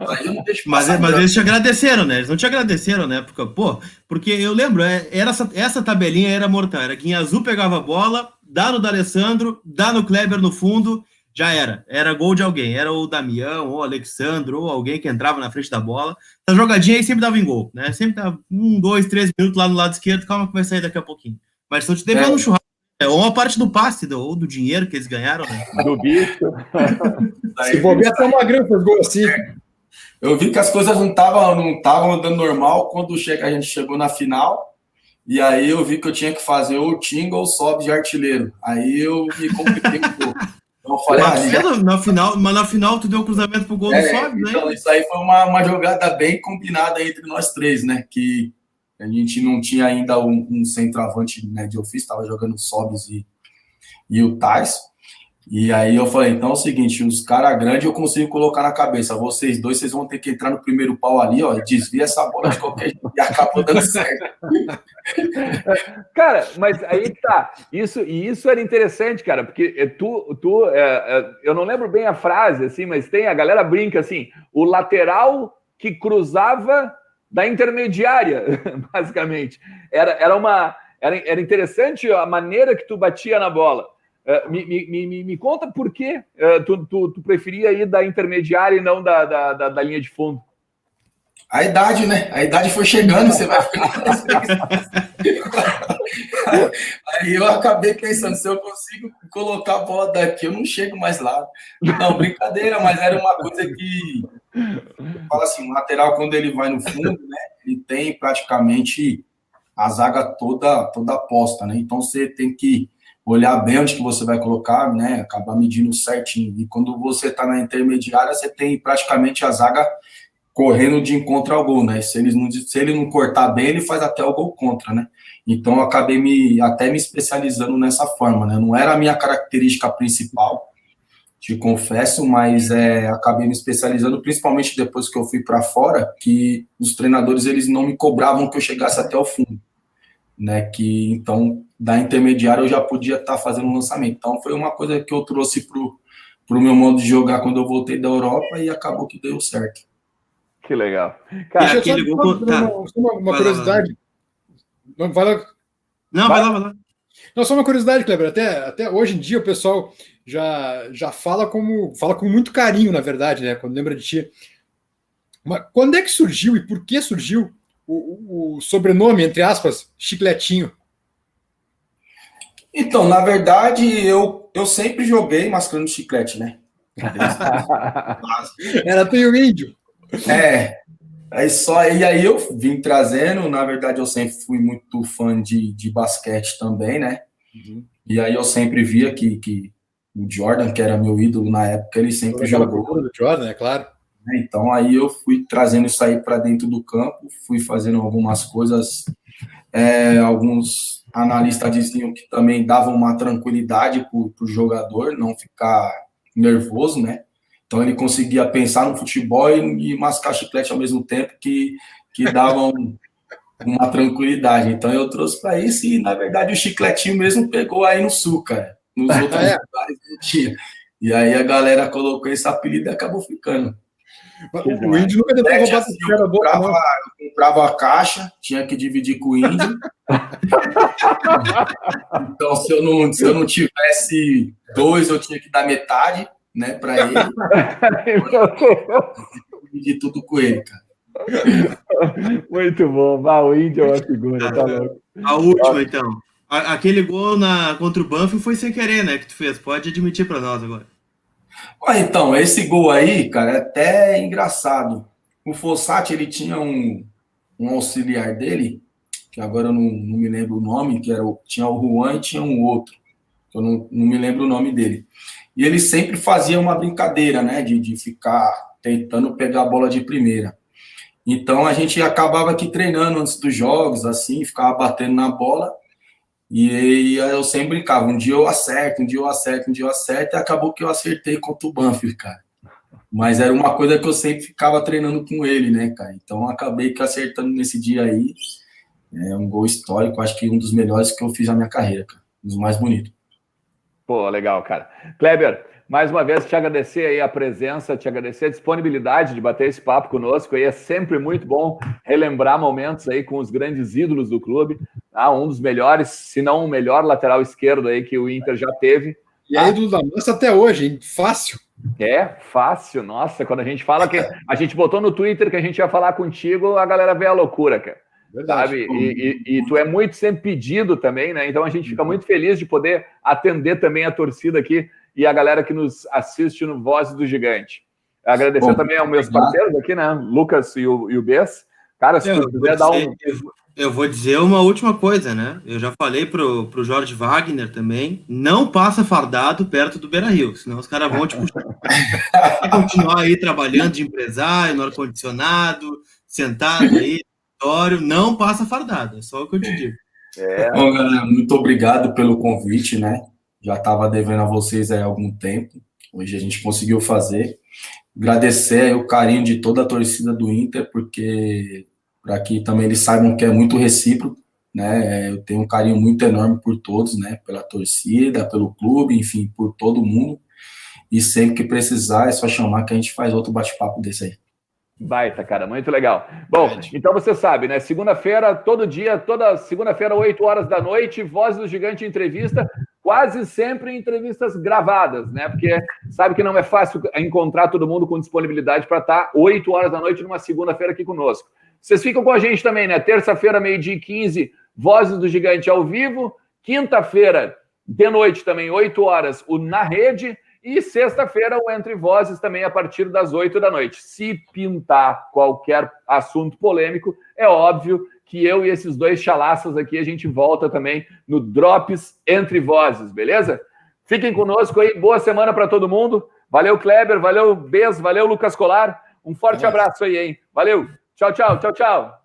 Aí eu não deixo mas eles te agradeceram, né? Eles não te agradeceram, né? Porque eu lembro, essa tabelinha era mortal. Era Guinha Azul pegava a bola, dá no D'Alessandro, dá no Kleber no fundo, já era gol de alguém, era o Damião, ou o Alexandro, ou alguém que entrava na frente da bola. Essa jogadinha aí sempre dava em gol, né? Sempre dava 1, 2, 3 minutos lá no lado esquerdo, calma que vai sair daqui a pouquinho. Mas estão te devendo um churrasco, ou uma parte do passe, ou do dinheiro que eles ganharam, né? Do bicho. Se bobear até uma grana faz gol assim. Eu vi que as coisas não estavam andando normal quando a gente chegou na final, e aí eu vi que eu tinha que fazer ou Tinga ou Sobe de artilheiro. Aí eu me compliquei um pouco. Então, eu falei, na final tu deu cruzamento pro gol do Sobe, né? Então, isso aí foi uma jogada bem combinada entre nós três, né? Que a gente não tinha ainda um centroavante, né, de ofício, estava jogando o Sobis e o Tais. E aí eu falei, então é o seguinte, os caras grandes eu consigo colocar na cabeça, vocês dois, vocês vão ter que entrar no primeiro pau ali, ó, desvia essa bola de qualquer jeito, e acabou dando certo. Cara, mas aí tá, isso era interessante, cara, porque eu não lembro bem a frase, assim, mas a galera brinca assim, o lateral que cruzava da intermediária, basicamente. Era interessante a maneira que tu batia na bola. Me conta por que tu preferia ir da intermediária e não da linha de fundo. A idade, né? A idade foi chegando, você vai ficando. Aí eu acabei pensando, se eu consigo colocar a bola daqui, eu não chego mais lá. Não, brincadeira, mas era uma coisa que... Fala assim, o lateral, quando ele vai no fundo, né? Ele tem praticamente a zaga toda posta, né? Então você tem que olhar bem onde que você vai colocar, né? Acabar medindo certinho. E quando você está na intermediária, você tem praticamente a zaga correndo de encontro ao gol, né? Se ele não cortar bem, ele faz até o gol contra, né? Então eu acabei até me especializando nessa forma, né? Não era a minha característica principal, te confesso, mas acabei me especializando, principalmente depois que eu fui para fora, que os treinadores eles não me cobravam que eu chegasse até o fundo. né? Que então, da intermediária, eu já podia estar fazendo um lançamento. Então, foi uma coisa que eu trouxe pro meu modo de jogar quando eu voltei da Europa e acabou que deu certo. Que legal. Deixa eu aquele só gol- tá. uma curiosidade. Não, vai lá. Não, vai lá. Não, só uma curiosidade, Kleber. Até hoje em dia o pessoal já fala com muito carinho, na verdade, né? Quando lembra de ti. Mas quando é que surgiu e por que surgiu o sobrenome, entre aspas, Chicletinho? Então, na verdade, eu sempre joguei mascando chiclete, né? Era tu e o índio. E aí eu vim trazendo, na verdade eu sempre fui muito fã de basquete também, né? Uhum. E aí eu sempre via que o Jordan, que era meu ídolo na época, ele sempre jogou. Do Jordan, é claro. Então aí eu fui trazendo isso aí para dentro do campo, fui fazendo algumas coisas, alguns analistas diziam que também davam uma tranquilidade para o jogador não ficar nervoso, né? Então ele conseguia pensar no futebol e mascar chiclete ao mesmo tempo, que davam uma tranquilidade. Então eu trouxe para isso e, na verdade, o chicletinho mesmo pegou aí no sul, cara. Nos outros lugares não tinha. E aí a galera colocou esse apelido e acabou ficando. O índio nunca tentou roubar Assim, eu comprava a caixa, tinha que dividir com o índio. Então, se eu não tivesse 2, eu tinha que dar metade, né, para ele. Dividir tudo com ele, cara. Muito bom. O índio é uma figura, tá louco. A última, então. Aquele gol contra o Banfield foi sem querer, né, que tu fez. Pode admitir para nós agora. Então, esse gol aí, cara, é até engraçado. O Fossati, ele tinha um auxiliar dele, que agora eu não me lembro o nome, tinha o Juan e tinha um outro, que eu não me lembro o nome dele. E ele sempre fazia uma brincadeira, né, de ficar tentando pegar a bola de primeira. Então, a gente acabava aqui treinando antes dos jogos, assim, ficava batendo na bola, e eu sempre brincava, um dia eu acerto, e acabou que eu acertei contra o Banfield, cara. Mas era uma coisa que eu sempre ficava treinando com ele, né, cara? Então, acabei que acertando nesse dia aí. É um gol histórico, acho que um dos melhores que eu fiz na minha carreira, cara. Um dos mais bonitos. Pô, legal, cara. Kleber, mais uma vez te agradecer aí a presença, te agradecer a disponibilidade de bater esse papo conosco. Aí é sempre muito bom relembrar momentos aí com os grandes ídolos do clube. Um dos melhores, se não o melhor lateral esquerdo aí que o Inter já teve. E é ídolo da massa até hoje, hein? Fácil. É, fácil. Nossa, quando a gente fala que a gente botou no Twitter que a gente ia falar contigo, a galera vê a loucura, cara. Verdade. Sabe? E tu é muito sempre pedido também, né? Então a gente fica muito feliz de poder atender também a torcida aqui e a galera que nos assiste no Vozes do Gigante. Agradecer também aos meus parceiros aqui, né? Lucas e o Bess. Cara, se tu quiser dar um... Eu vou dizer uma última coisa, né? Eu já falei pro Jorge Wagner também, não passa fardado perto do Beira-Rio, senão os caras vão te puxar. Vai continuar aí trabalhando de empresário, no ar-condicionado, sentado aí, não passa fardado, é só o que eu te digo. Bom, galera, muito obrigado pelo convite, né? Já estava devendo a vocês aí há algum tempo. Hoje a gente conseguiu fazer. Agradecer aí o carinho de toda a torcida do Inter, porque para que também eles saibam que é muito recíproco, né? Eu tenho um carinho muito enorme por todos, né? Pela torcida, pelo clube, enfim, por todo mundo. E sempre que precisar, é só chamar que a gente faz outro bate-papo desse aí. Baita, cara, muito legal. Bom, então você sabe, né? Segunda-feira, toda segunda-feira, 8 horas da noite, Voz do Gigante Entrevista, quase sempre entrevistas gravadas, né? Porque sabe que não é fácil encontrar todo mundo com disponibilidade para estar 8 horas da noite numa segunda-feira aqui conosco. Vocês ficam com a gente também, né? Terça-feira, 12h15, Vozes do Gigante ao vivo. Quinta-feira, de noite também, 8 horas, o Na Rede. E sexta-feira, o Entre Vozes também a partir das 8 da noite. Se pintar qualquer assunto polêmico, é óbvio que eu e esses dois chalaças aqui, a gente volta também no Drops Entre Vozes, beleza? Fiquem conosco aí, boa semana para todo mundo. Valeu, Kleber, valeu, Bez, valeu, Lucas Colar. Um forte abraço aí, hein? Valeu, tchau, tchau, tchau, tchau.